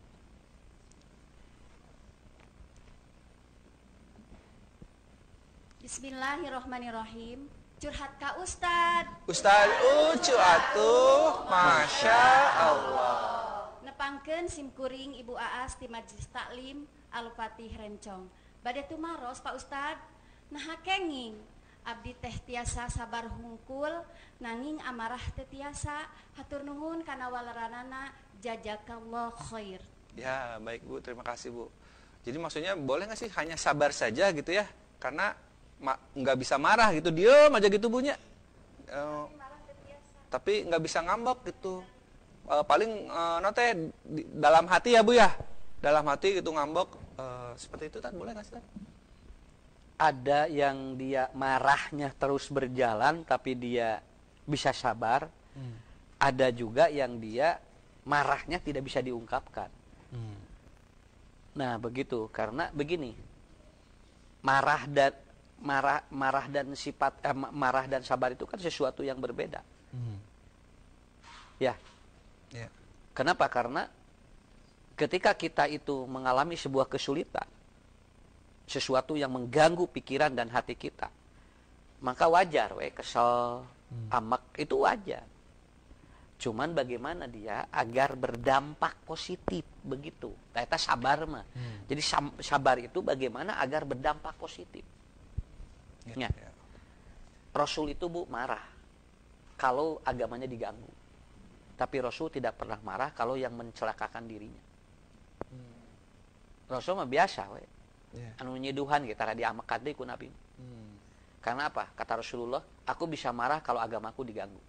Bismillahirrahmanirrahim. Curhat ka Ustad. Ustad Ucup atuh, Masya Allah. Nepangkeun simkuring Ibu Aas ti Majelis Taklim Al-Fatih Rencong. Bade tumaros Pak Ustad. Nah kenging abdi teh tiasa sabar hungkul nanging amarah teh tiasa. Hatur nuhun kana walaranana, jazakallah khair. Ya, baik Bu, terima kasih Bu. Jadi maksudnya boleh nggak sih hanya sabar saja gitu ya? Karena nggak bisa marah gitu, diem aja gitu Bunya. Tapi nggak bisa ngambek gitu. Paling note dalam hati ya Bu ya, dalam hati gitu ngambek. Seperti itu kan boleh nggak sih? Ada yang dia marahnya terus berjalan tapi dia bisa sabar. Ada juga yang dia marahnya tidak bisa diungkapkan. Nah begitu, karena begini, marah dan sabar itu kan sesuatu yang berbeda. Ya. Kenapa? Karena ketika kita itu mengalami sebuah kesulitan, sesuatu yang mengganggu pikiran dan hati kita, maka wajar kesel, amak, itu wajar. Cuman bagaimana dia agar berdampak positif, begitu. Kita sabar mah. Jadi sabar itu bagaimana agar berdampak positif. Ya. Rasul itu Bu marah kalau agamanya diganggu. Tapi Rasul tidak pernah marah kalau yang mencelakakan dirinya. Rasul mah biasa we. Anu nyiduhan kita di amakat deui ku Nabi. Karena apa? Kata Rasulullah, aku bisa marah kalau agamaku diganggu.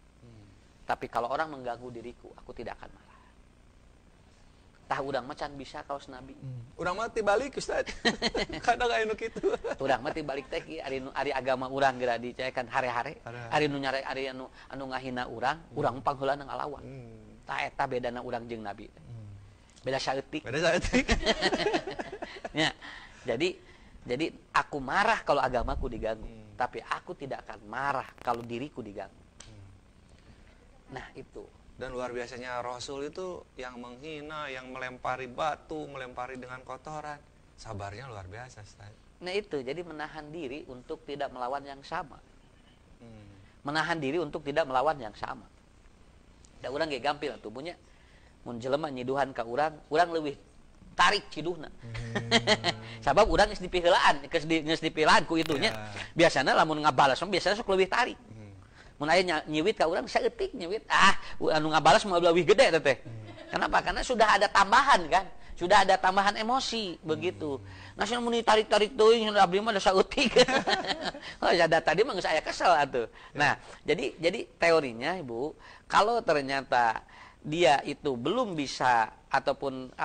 Tapi kalau orang mengganggu diriku, aku tidak akan marah. Tah urang mah can bisa kaos Nabi. Urang mah tibalik Ustaz. Kadang aya nu kitu. Urang mah tibalik teh ari agama urang geura dicayakan hare-hare. Ari nu nyare ari anu ngahina urang pangheula nang ngalawan. Tah eta bedana urang jeung Nabi. Beda saeutik. Ya. Jadi aku marah kalau agamaku diganggu, tapi aku tidak akan marah kalau diriku diganggu. Nah, itu. Dan luar biasanya Rasul itu yang menghina, yang melempari batu, melempari dengan kotoran. Sabarnya luar biasa, Ustaz. Nah itu, jadi menahan diri untuk tidak melawan yang sama. Menahan diri untuk tidak melawan yang sama. Da urang ge gampil atuh punya. Mun jelema nyiduhan ka urang leuwih tarik ciduhna. Sabab urang geus dipiheulaan, geus dipilaan ku itunya. Biasana lamun ngabales biasana sok leuwih tarik. Mun aya nyiwit ka urang saeutik nyiwit, anu ngabalas mah leuwih gede teh. Kenapa? Karena sudah ada tambahan kan. Sudah ada tambahan emosi begitu. Nah, mun ditarik-tarik teuing abdi mah da saeutik. Oh, ada tadi mah geus aya kesel atuh. Nah, jadi teorinya Ibu, kalau ternyata dia itu belum bisa ataupun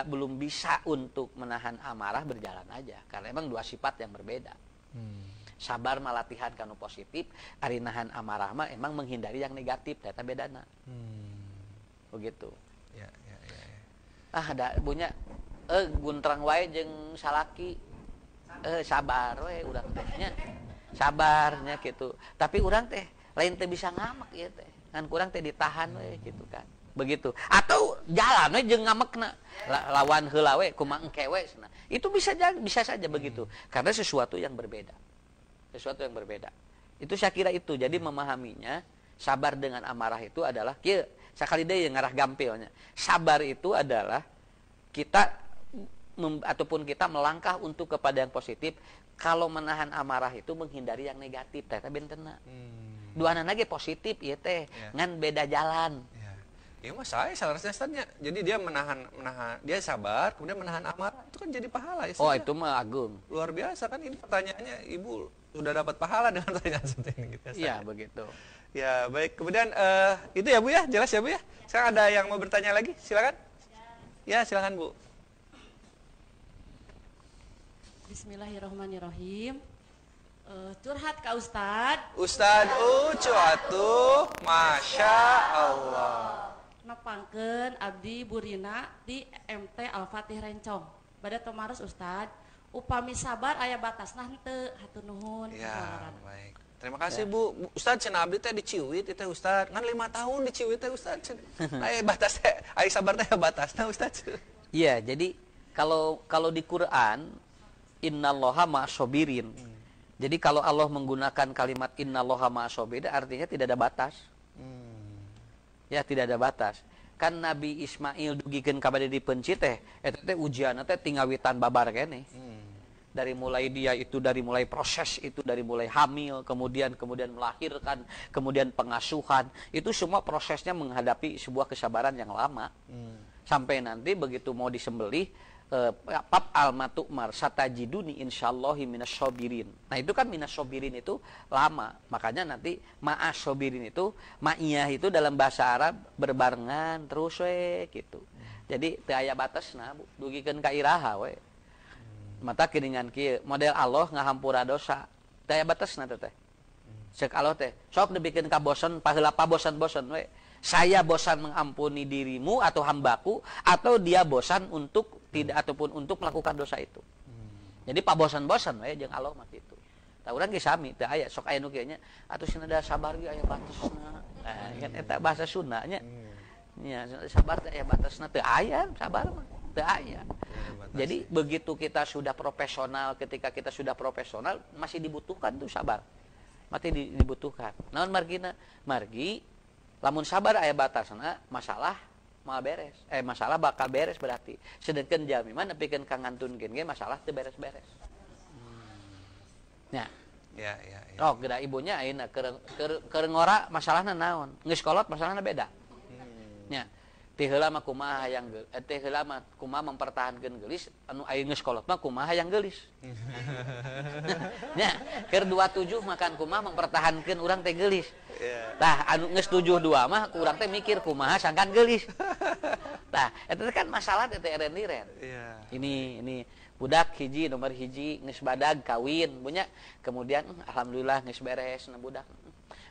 belum bisa untuk menahan amarah, berjalan aja karena emang dua sifat yang berbeda. Sabar mah latihan kanu positif, ari nahan amarah mah emang menghindari yang negatif, eta bedana. Begitu. Ya. Ada punya guntrang wae jeung salaki. Sabar we urang teh nya. Sabarnya gitu. Tapi urang teh lain teh bisa ngamek ieu teh. Kan kurang teh ditahan we gitu kan. Begitu. Atau jalan we jeung ngamekna. Lawan heula we kumaha engke we cenah. Itu bisa saja begitu. Karena sesuatu yang berbeda. Itu saya kira itu. Jadi memahaminya sabar dengan amarah itu adalah kieu sakali deui ngarah gampilnya. Sabar itu adalah kita ataupun kita melangkah untuk kepada yang positif. Kalau menahan amarah itu menghindari yang negatif. Eta bentenna. Duana ge positif ieu teh, ngan beda jalan. Ya mas saya seharusnya Ustaznya. Jadi dia menahan dia sabar, kemudian menahan amarah. Itu kan jadi pahala ya. Oh, itu mah agung. Luar biasa kan ini pertanyaannya Ibu sudah dapat pahala dengan pertanyaan seperti ini gitu. Iya, begitu. Ya, baik. Kemudian itu ya Bu ya, jelas ya Bu ya. Sekarang ada yang mau bertanya lagi? Silakan. Ya, silakan Bu. Bismillahirrahmanirrahim. Curhat Kak Ustad. Ustad Ucu atuh, Masya Allah. Nepangkeun abdi burina di MT Al-Fatih Rencong. Bada tomaros Ustad, upami sabar aya batasna henteu, hatur nuhun. Ya, baik. Terima kasih Bu. Ustad cenah abdi teh di Ciwit teh Ustad. Ngan 5 tahun di Ciwit teh Ustad. Aya batas teh, aya sabar teh batasna Ustad. Iya, jadi kalau di Quran innallaha ma'asobirin. Jadi kalau Allah menggunakan kalimat innallaha ma'asobirin artinya tidak ada batas. Ya, tidak ada batas. Kan Nabi Ismail dugikeun ka bade dipenci teh, eta teh ujianna teh tingawitan babar keneh. Dari mulai proses itu, dari mulai hamil, kemudian melahirkan, kemudian pengasuhan, itu semua prosesnya menghadapi sebuah kesabaran yang lama. Sampai nanti begitu mau disembelih, pap al-matukmar satajiduni insyaallahi minasyabirin. Nah, itu kan minasyabirin itu lama. Makanya nanti ma'asyabirin itu ma'iyah itu dalam bahasa Arab berbarengan terus we gitu. Jadi teu aya batasna Bu, dugikeun ka iraha we. Mata kiringan kieu model Allah ngahampura dosa. Teu aya batasna teh. Ceuk Allah teh, sok dibikeun ka bosan paheula pa bosan-bosan we. Saya bosan mengampuni dirimu atau hambaku, atau dia bosan untuk tidak ataupun untuk melakukan dosa itu. Jadi pak bosan-bosan we jeung Allah mah kitu. Tah urang ge sami teu aya sok aya nu kieu nya atuh cenah da sabar ge aya batasna. Kan eta bahasa Sunda nya. Nya sabar teh aya batasna teu aya sabar mah teu aya. Jadi begitu kita sudah profesional, ketika kita sudah profesional masih dibutuhkan tuh sabar. Masih dibutuhkan. Naon margina? Margi lamun sabar aya batasna masalah mal beres. Masalah bakal beres berarti. Sedangkan jami mah nepikeun ka ngantunkeun ge masalah teu beres-beres. Nya. Ya. Oh, geura ibunya ayeuna keur ngora masalahna naon? Geus kolot masalahna beda. Nya. Teh heula mah kumaha hayang teh heula mah kumaha mempertahankeun geulis anu aya geus kolot mah kumaha hayang geulis. nya keur 27 makan kumaha mempertahankeun urang teh geulis. Iya. Tah anu geus 72 mah urang teh mikir kumaha sangkan geulis. Tah eta kan masalah teh eren-eren. Iya. Ini budak hiji nomor hiji geus badag kawin punya kemudian alhamdulillah geus beres na budak.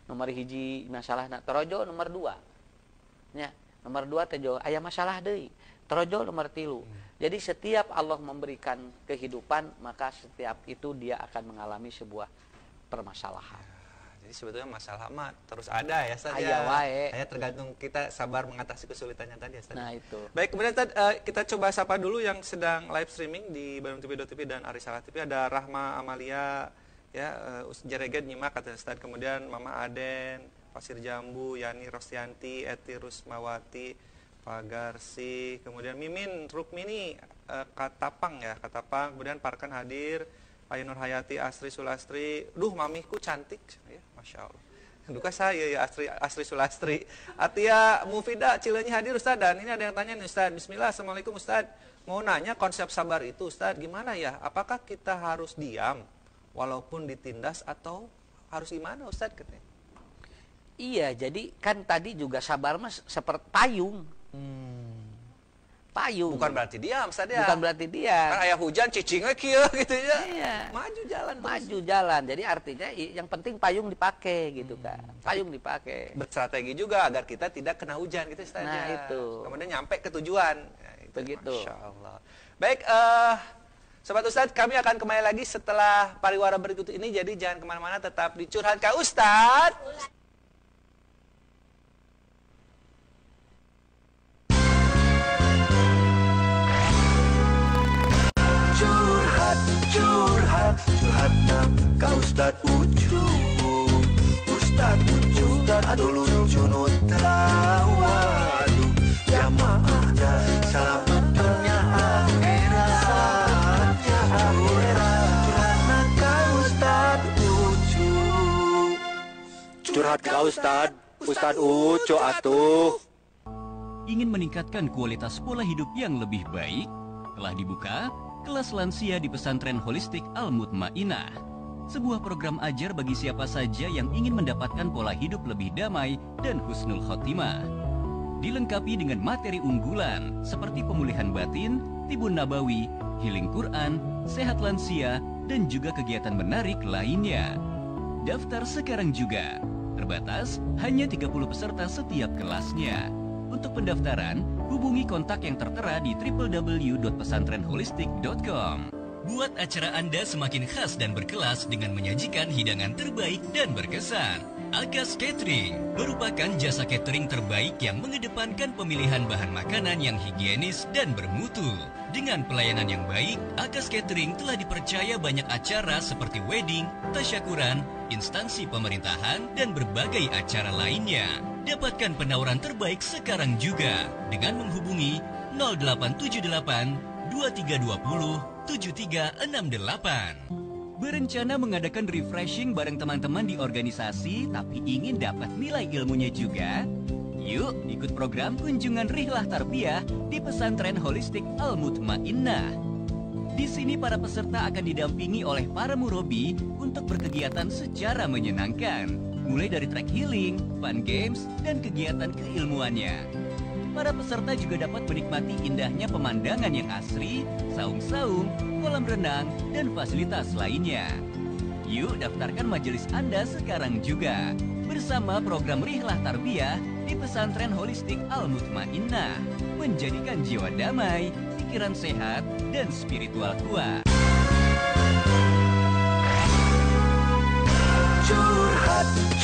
Nomor hiji masalahna torojo nomor 2. Nya nomor 2 teh jo aya masalah deui. Torojo nomor 3. Jadi setiap Allah memberikan kehidupan maka setiap itu dia akan mengalami sebuah permasalahan. Jadi sebetulnya masalah mah terus ada ya Ustaz. Aya wae. Hanya tergantung kita sabar mengatasi kesulitannya tadi ya Ustaz. Nah itu. Baik, kemudian Ustaz, kita coba sapa dulu yang sedang live streaming di bandungtv.tv dan Arisalah TV. Ada Rahma Amalia, ya, Jereget nyimak kata Ustaz. Kemudian Mama Aden, Pasir Jambu, Yani Rosyanti, Eti Rusmawati, Pak Garsi, kemudian Mimin Rukmini, Katapang ya, Katapang. Kemudian Parkan hadir, Ayu Nur Hayati, Asri Sulastri. Duh, mamiku cantik ya, Masya Allah. Duka saya ya Asri Sulastri. Atia Mufida Cileunyi hadir Ustaz. Dan ini ada yang tanya nih Ustaz. Bismillah, Assalamualaikum Ustaz. Mau nanya konsep sabar itu Ustaz gimana ya? Apakah kita harus diam walaupun ditindas atau harus gimana Ustaz katanya? Iya, jadi kan tadi juga sabar mas seperti payung. Payung. Bukan berarti diam Ustaz ya. Bukan berarti diam. Kan aya hujan cicingnya kieu gitu ya. Iya. Maju jalan terus. Maju jalan. Jadi artinya yang penting payung dipakai gitu kan. Payung dipakai. Berstrategi juga agar kita tidak kena hujan gitu Ustaz. Nah, ya. itu. Kemudian nyampe ke tujuan. Ya, itu, Begitu. Masya Allah. Baik, Sobat Ustadz, kami akan kembali lagi setelah pariwara berikut ini. Jadi jangan kemana-mana, tetap di Curhat Kak Ustadz. Curhat nam ka Ustad Ucup. Ustad Ucup aduh lucu nu waduh jamaah dah salametnya akhirat curhat ka Ustad Ucup. Curhat ka Ustad Ucup atuh. Ingin meningkatkan kualitas pola hidup yang lebih baik? Telah dibuka kelas lansia di Pesantren Holistik Al-Mutmainah. Sebuah program ajar bagi siapa saja yang ingin mendapatkan pola hidup lebih damai dan husnul khotimah. Dilengkapi dengan materi unggulan seperti pemulihan batin, tibun nabawi, healing Quran, sehat lansia, dan juga kegiatan menarik lainnya. Daftar sekarang juga. Terbatas hanya 30 peserta setiap kelasnya. Untuk pendaftaran, hubungi kontak yang tertera di www.pesantrenholistik.com. Buat acara Anda semakin khas dan berkelas dengan menyajikan hidangan terbaik dan berkesan. Akas Catering merupakan jasa catering terbaik yang mengedepankan pemilihan bahan makanan yang higienis dan bermutu. Dengan pelayanan yang baik, Akas Catering telah dipercaya banyak acara seperti wedding, tasyakuran, instansi pemerintahan, dan berbagai acara lainnya. Dapatkan penawaran terbaik sekarang juga dengan menghubungi 0878 2320 7368. Berencana mengadakan refreshing bareng teman-teman di organisasi tapi ingin dapat nilai ilmunya juga? Yuk ikut program kunjungan Rihlah Tarbiyah di Pesantren Holistik Al-Mutmainah. Di sini para peserta akan didampingi oleh para murabi untuk berkegiatan secara menyenangkan. Mulai dari track healing, fun games, dan kegiatan keilmuannya. Para peserta juga dapat menikmati indahnya pemandangan yang asri, saung-saung, kolam renang, dan fasilitas lainnya. Yuk daftarkan majelis Anda sekarang juga. Bersama program Rihlah Tarbiyah di Pesantren Holistik Al-Mutmainah. Menjadikan jiwa damai, pikiran sehat, dan spiritual kuat.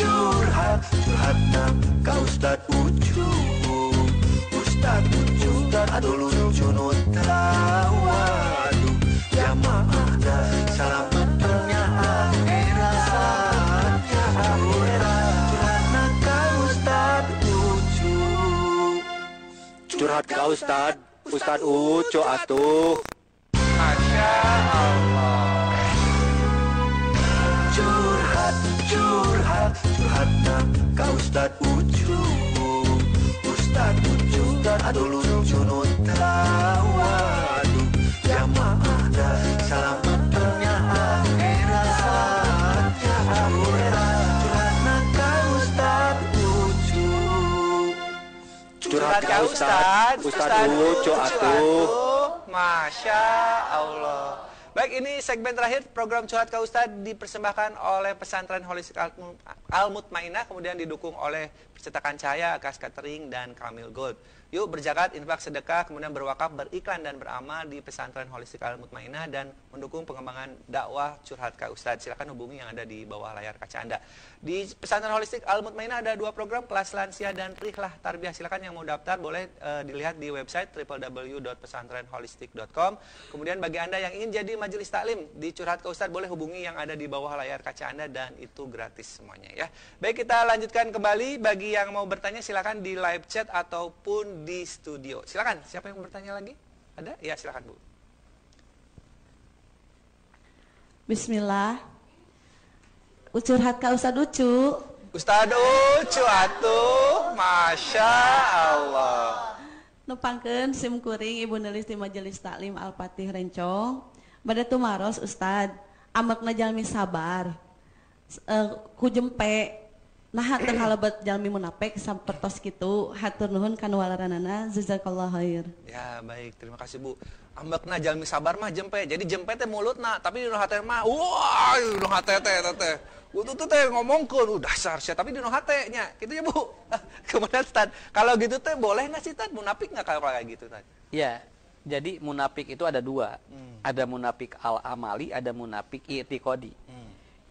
Curhat nam ka Ustad Ucup. Ustad Ucup aduh lucu nu waduh jamaah dah salametnya akhirat curhat ka Ustad Ucup. Curhat ka Ustad Ucup atuh. Masya Allah. Curhat nam ka Ustad Ucup. Ustad Ucup aduh lucu nu waduh jamaah dah salametnya akhirat curhat ke Ustadz. Ustadz lucu atuh. Masya Allah. Baik, ini segmen terakhir program Curhat ke Ustadz dipersembahkan oleh Pesantren Holistik Al-Mutmainah, kemudian didukung oleh Percetakan Cahaya, Akas Catering, dan Kamil Gold. Yuk berzakat, infak, sedekah, kemudian berwakaf, beriklan, dan beramal di Pesantren Holistik Al-Mutmainah dan mendukung pengembangan dakwah Curhat ke Ustadz. Silakan hubungi yang ada di bawah layar kaca Anda. Di Pesantren Holistik Al-Mutmainah ada 2 program, kelas lansia dan Rihlah Tarbiyah. Silakan yang mau daftar boleh dilihat di website www.pesantrenholistik.com. Kemudian bagi Anda yang ingin jadi majelis taklim di Curhat ke Ustadz boleh hubungi yang ada di bawah layar kaca Anda dan itu gratis semuanya ya. Baik, kita lanjutkan kembali. Bagi yang mau bertanya silakan di live chat ataupun di studio. Silakan, siapa yang mau bertanya lagi? Ada? Ya, silakan Bu. Bismillah. Curhat ke Ustadz Ucu. Ustadz Ucu atuh, Masya Allah. Nupangkeun sim kuring Ibu Nelis di Majelis Taklim Al-Fatih Rencong. Bade tumaros Ustad, amakna jalmi sabar. Ku jempe nah teu halebet jalmi munafik sapertos kitu. Hatur nuhun kana walaranana, jazakallahu khair. Ya, baik, terima kasih Bu. Amakna jalmi sabar mah jempe. Jadi jempe teh mulutna, tapi di nu hate mah wah, di nu hate teh. Itu teh ngomongkeun dasar sia, tapi di nu hate nya. Gitu ya, Bu. Kemudian Ustad, kalau gitu teh boleh enggak sih Tad munafik enggak kalau kayak gitu Tad? Ya, jadi munafik itu ada 2. Ada munafik al-amali, ada munafik i'tiqadi.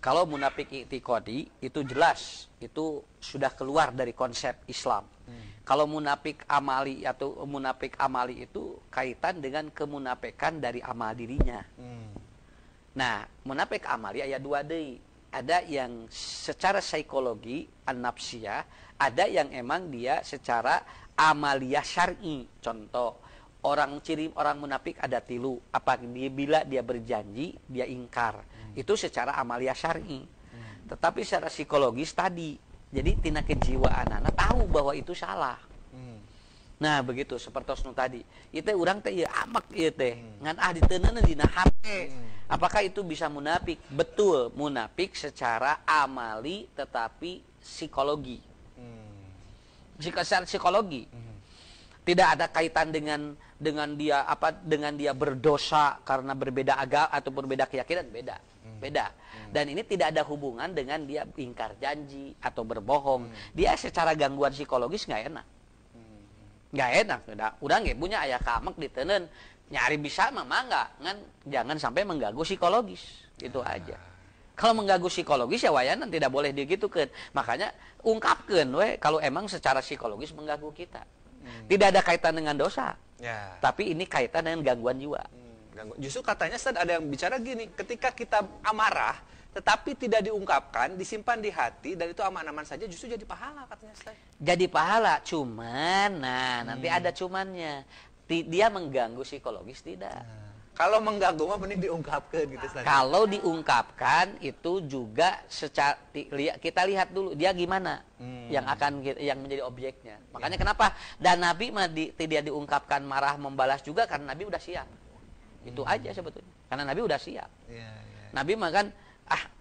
Kalau munafik i'tiqadi itu jelas, itu sudah keluar dari konsep Islam. Kalau munafik amali atau munafik amali itu kaitan dengan kemunafikan dari amal dirinya. Nah, munafik amali aya 2 deui. Ada yang secara psikologi an-nafsiyah, ada yang emang dia secara amaliyah syar'i. Contoh, ciri orang munafik ada 3. Apa bila dia berjanji dia ingkar, itu secara amalia syar'i. Tetapi secara psikologis tadi, jadi tina kejiwaan anak tahu bahwa itu salah. Nah begitu seperti nu tadi itu urang teh ya amak ieu teh ngan diteuneun dina hate. Apakah itu bisa munafik? Betul, munafik secara amali tetapi psikologi. Secara psikologi tidak ada kaitan dengan dia berdosa karena berbeda agama atau berbeda keyakinan, beda. Dan ini tidak ada hubungan dengan dia ingkar janji atau berbohong. Dia secara gangguan psikologis nggak enak. Udah nggak punya ayah kamek ditenen nyari bisa mah nggak, jangan sampai mengganggu psikologis, itu aja. Kalau mengganggu psikologis ya wayanan tidak boleh digitukan. Makanya ungkapkan kalau emang secara psikologis mengganggu kita. Tidak ada kaitan dengan dosa. Ya. Tapi ini kaitan dengan gangguan jiwa. Justru katanya Ustaz ada yang bicara gini, ketika kita amarah tetapi tidak diungkapkan, disimpan di hati dan itu aman-aman saja justru jadi pahala katanya Ustaz. Jadi pahala, cuman nanti ada cumannya. Dia mengganggu psikologis tidak. Kalau mengganggu mah mending diungkapkan gitu Ustaz. Kalau diungkapkan itu juga kita lihat dulu dia gimana yang menjadi objeknya. Makanya kenapa dan Nabi mah tidak diungkapkan marah membalas juga karena Nabi udah siap. Itu aja sebetulnya. Karena Nabi udah siap. Nabi mah kan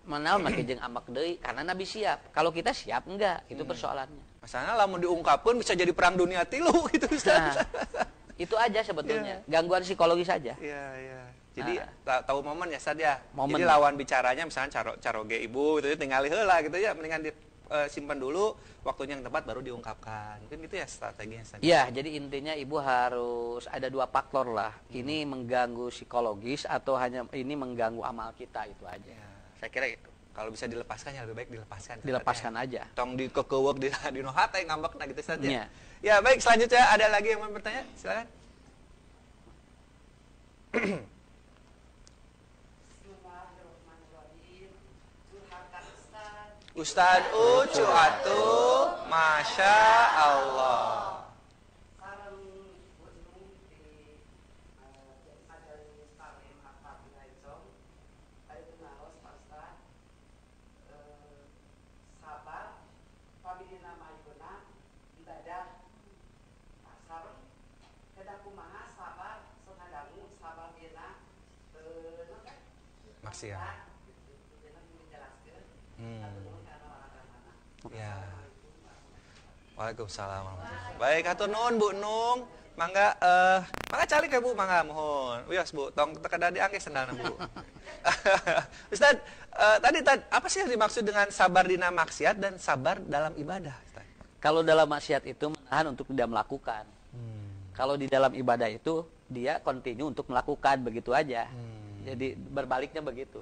manaon make jeung amak deui karena Nabi siap. Kalau kita siap enggak, itu persoalannya. Masalahnya lamun diungkapkan bisa jadi perang dunia 3 gitu Ustaz. Itu aja sebetulnya, gangguan psikologis saja. Iya. Jadi tahu momen ya Ustaz ya. Momen. Jadi lawan bicaranya misalnya caroge ibu gitu tinggali heula gitu ya, mendingan disimpan dulu, waktunya yang tepat baru diungkapkan. Mungkin gitu ya strateginya Ustaz. Iya, jadi intinya ibu harus ada 2 faktor lah. Ini mengganggu psikologis atau hanya ini mengganggu amal kita, itu aja. Ya, saya kira itu. Kalau bisa dilepaskan ya lebih baik dilepaskan. Dilepaskan aja. Tong dikekeuweuk di nu hate ngambekna gitu saja. Iya. Ya, baik, selanjutnya ada lagi yang mau bertanya? Silakan. Ustadz Ucu atuh, Masya Allah. Maksiat. Ya. Waalaikumsalam warahmatullahi. Baik, hatur nuhun Bu Nung. Mangga mangga calik ya Bu, mangga mohon. Wios Bu, tong teka dadi angge sendalna Bu. Ustaz, tadi apa sih yang dimaksud dengan sabar dina maksiat dan sabar dalam ibadah, Ustaz? Kalau dalam maksiat itu menahan untuk tidak melakukan. Kalau di dalam ibadah itu dia continue untuk melakukan, begitu aja. Jadi berbaliknya begitu.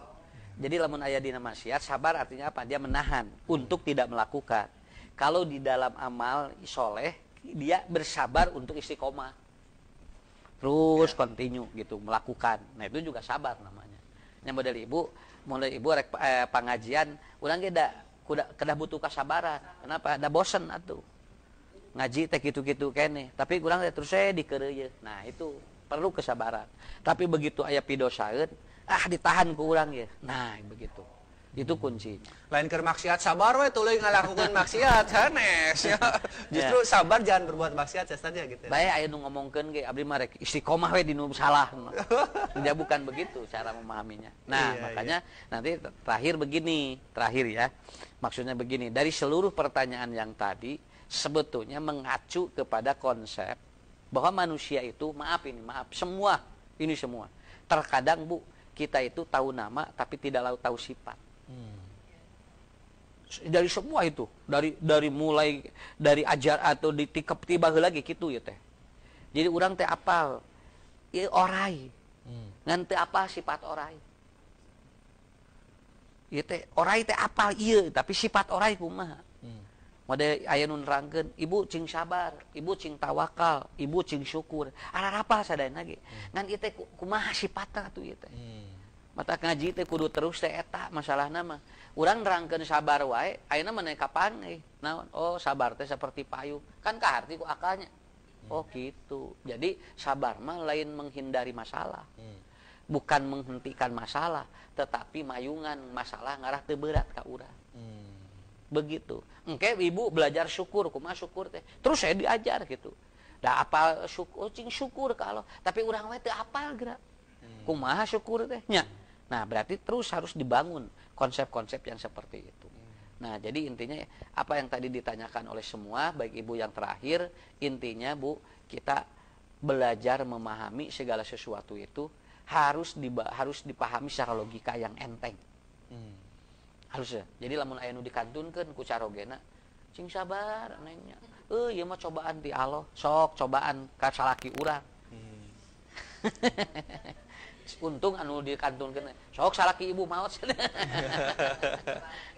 Jadi lamun aya dina maksiat, sabar artinya apa? Dia menahan untuk tidak melakukan. Kalau di dalam amal soleh, dia bersabar untuk istiqomah. Terus continue gitu, melakukan. Nah itu juga sabar namanya. Yang model ibu rek pengajian, urang ge da kedah butuh kasabaran. Kenapa? Da bosen atuh. Ngaji teh kitu-kitu kene, tapi urang teh terus dikeureuyeun. Nah itu perlu kesabaran. Tapi begitu aya pidosaeun, ditahan ku urang ya. Nah begitu. Itu kuncinya. Lain keur maksiat sabar we tuluy ngalakukeun maksiat sanes ya. Justru sabar jangan berbuat maksiat saja gitu. Bae aya nu ngomongkeun ge abdi mah rek istiqomah we di nu salah. Ya bukan begitu cara memahaminya. Nah, makanya nanti terakhir ya. Maksudnya begini, dari seluruh pertanyaan yang tadi sebetulnya mengacu kepada konsep bahwa manusia itu maaf semua terkadang Bu, kita itu tahu nama tapi tidak tahu sifat. Dari semua itu, dari mulai dari ajar atau ditikap tiba lagi gitu ya teh. Jadi orang teh apal orai, ngan teh apal sifat orai. Ieu teh orai teh apal ieu, tapi sifat orai kumaha? Mode aya nu nerangkeun, ibu cing sabar, ibu cing tawakal, ibu cing syukur. Ararapa sadayana ge. Ngan ieu teh kumaha sifatna atuh ieu teh. Mata ngaji teh kudu terus teh eta masalahna mah. Urang nerangkeun sabar wae, ayeuna mah neuk kapan euy? Naon? Oh, sabar teh seperti payung. Kan kaharti ku akalnya. Oh, gitu. Jadi sabar mah lain menghindari masalah. Bukan menghentikan masalah, tetapi mayungan masalah ngarah teu berat ka urang. Begitu. Engke ibu belajar syukur, kumaha syukur teh. Terus saya diajar gitu. Da apal syukur, cing syukur ka Allah, tapi urang we teu apal geura. Kumaha syukur teh nya. Nah, berarti terus harus dibangun konsep-konsep yang seperti itu. Nah, jadi intinya apa yang tadi ditanyakan oleh semua, baik ibu yang terakhir, intinya Bu, kita belajar memahami segala sesuatu itu harus dipahami secara logika yang enteng. Harusnya. Jadi lamun aya nu dikantunkeun ku carogena, cing sabar nengnya. Ieu mah cobaan ti Allah, sok cobaan ka salaki urang. Untung anu dikantunkeun sok salaki ibu maot.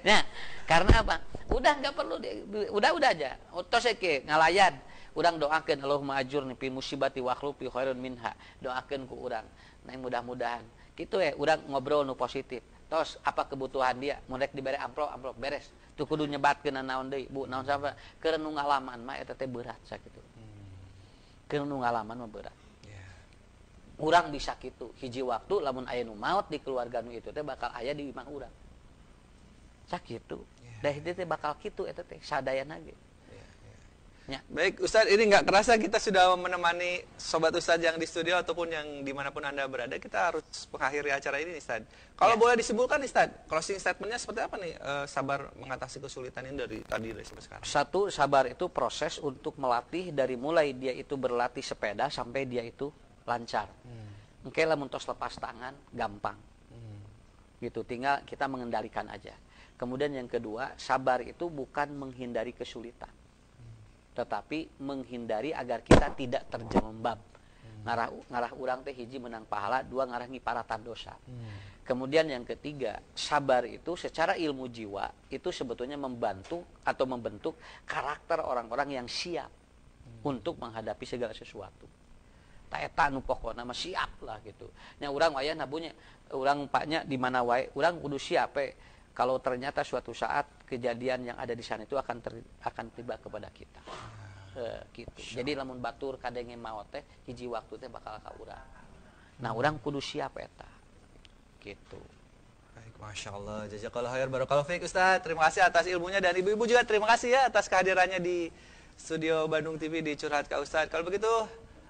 Nah, karena apa? Udah enggak perlu udah aja. Tos ke ngalayan. Urang doakeun Allahumma ajurni fi musibati wa khlufi khairun minha. Doakeun ku urang. Nah, mudah-mudahan kitu urang ngobrol nu positif. Tos apa kebutuhan dia? Mun rek dibere amplop beres. Tuh kudu nyebatkeun naon deui, Bu. Naon sapa? Keur nu ngalaman mah eta teh berat sakitu. Keur nu ngalaman mah berat. Urang bisa gitu, hiji waktu lamun aya nu maot di keluarga nu itu teh bakal aya di imah urang. Sakitu. Da itu teh bakal kitu eta teh sadayana ge. Ya. Baik Ustadz, ini nggak kerasa kita sudah menemani sobat Ustadz yang di studio ataupun yang dimanapun Anda berada. Kita harus mengakhiri acara ini Ustadz. Kalau boleh disimpulkan Ustadz, closing statementnya seperti apa nih? Sabar mengatasi kesulitan ini dari sampai sekarang. Satu, sabar itu proses untuk melatih dari mulai dia itu berlatih sepeda sampai dia itu lancar. Engke lamun tos lepas tangan gampang. Gitu, tinggal kita mengendalikan aja. Kemudian yang kedua, sabar itu bukan menghindari kesulitan. Tetapi menghindari agar kita tidak terjerembab. Ngarah urang teh hiji menang pahala, dua ngarah ngiparatan dosa. Kemudian yang ketiga, sabar itu secara ilmu jiwa itu sebetulnya membantu atau membentuk karakter orang-orang yang siap untuk menghadapi segala sesuatu. Ta eta nu pokona mah siap lah gitu. Nya urang wayah nabunya, urang paknya di mana wae, urang kudu siap kalau ternyata suatu saat kejadian yang ada di sana itu akan tiba kepada kita. Gitu. Jadi lamun batur kadenge maot teh hiji waktu teh bakal ka urang. Nah, urang kudu siap eta. Gitu. Baik, Masya Allah. Jazakallahu khair, barakallahu fiik Ustaz. Terima kasih atas ilmunya dan ibu-ibu juga terima kasih ya atas kehadirannya di studio Bandung TV di Curhat Ka Ustaz. Kalau begitu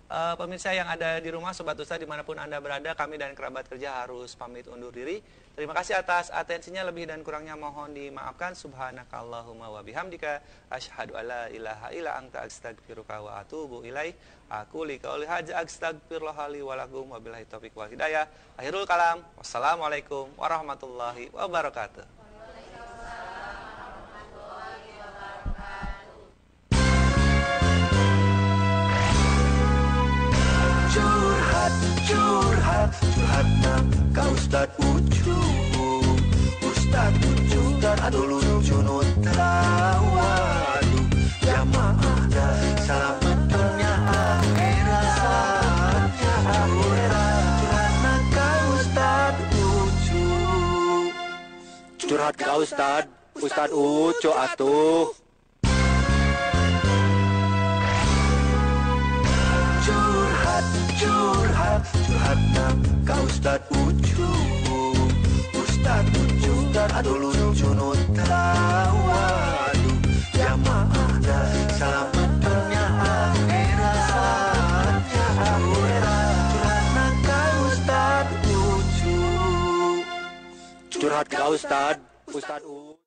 Pemirsa yang ada di rumah, Sobat Ustadz dimanapun Anda berada, kami dan kerabat kerja harus pamit undur diri. Terima kasih atas atensinya, lebih dan kurangnya mohon dimaafkan. Subhanakallahumma wa bihamdika asyhadu alla ilaha illa anta astaghfiruka wa atubu ilaik. Aku li qauli hadza astaghfirullah li wa lakum wa billahi taufiq wal hidayah. Akhirul kalam. Wassalamualaikum warahmatullahi wabarakatuh. Curhat nak kau Ustad Ucup. Ustad Ucup aduh lucu nu terawaduh. Jamaah dah selamatnya akhirat. Curhat nak kau Ustad Ucup. Curhat ke Ustad Ucu atuh. Curhat nak kau Ustad Ucup. Ustad Ucup aduh lucu nu terawaduh. Jamaah dah selamatnya akhirat. Curhat nak kau Ustad Ucup. Curhat ke Ustad Ucu.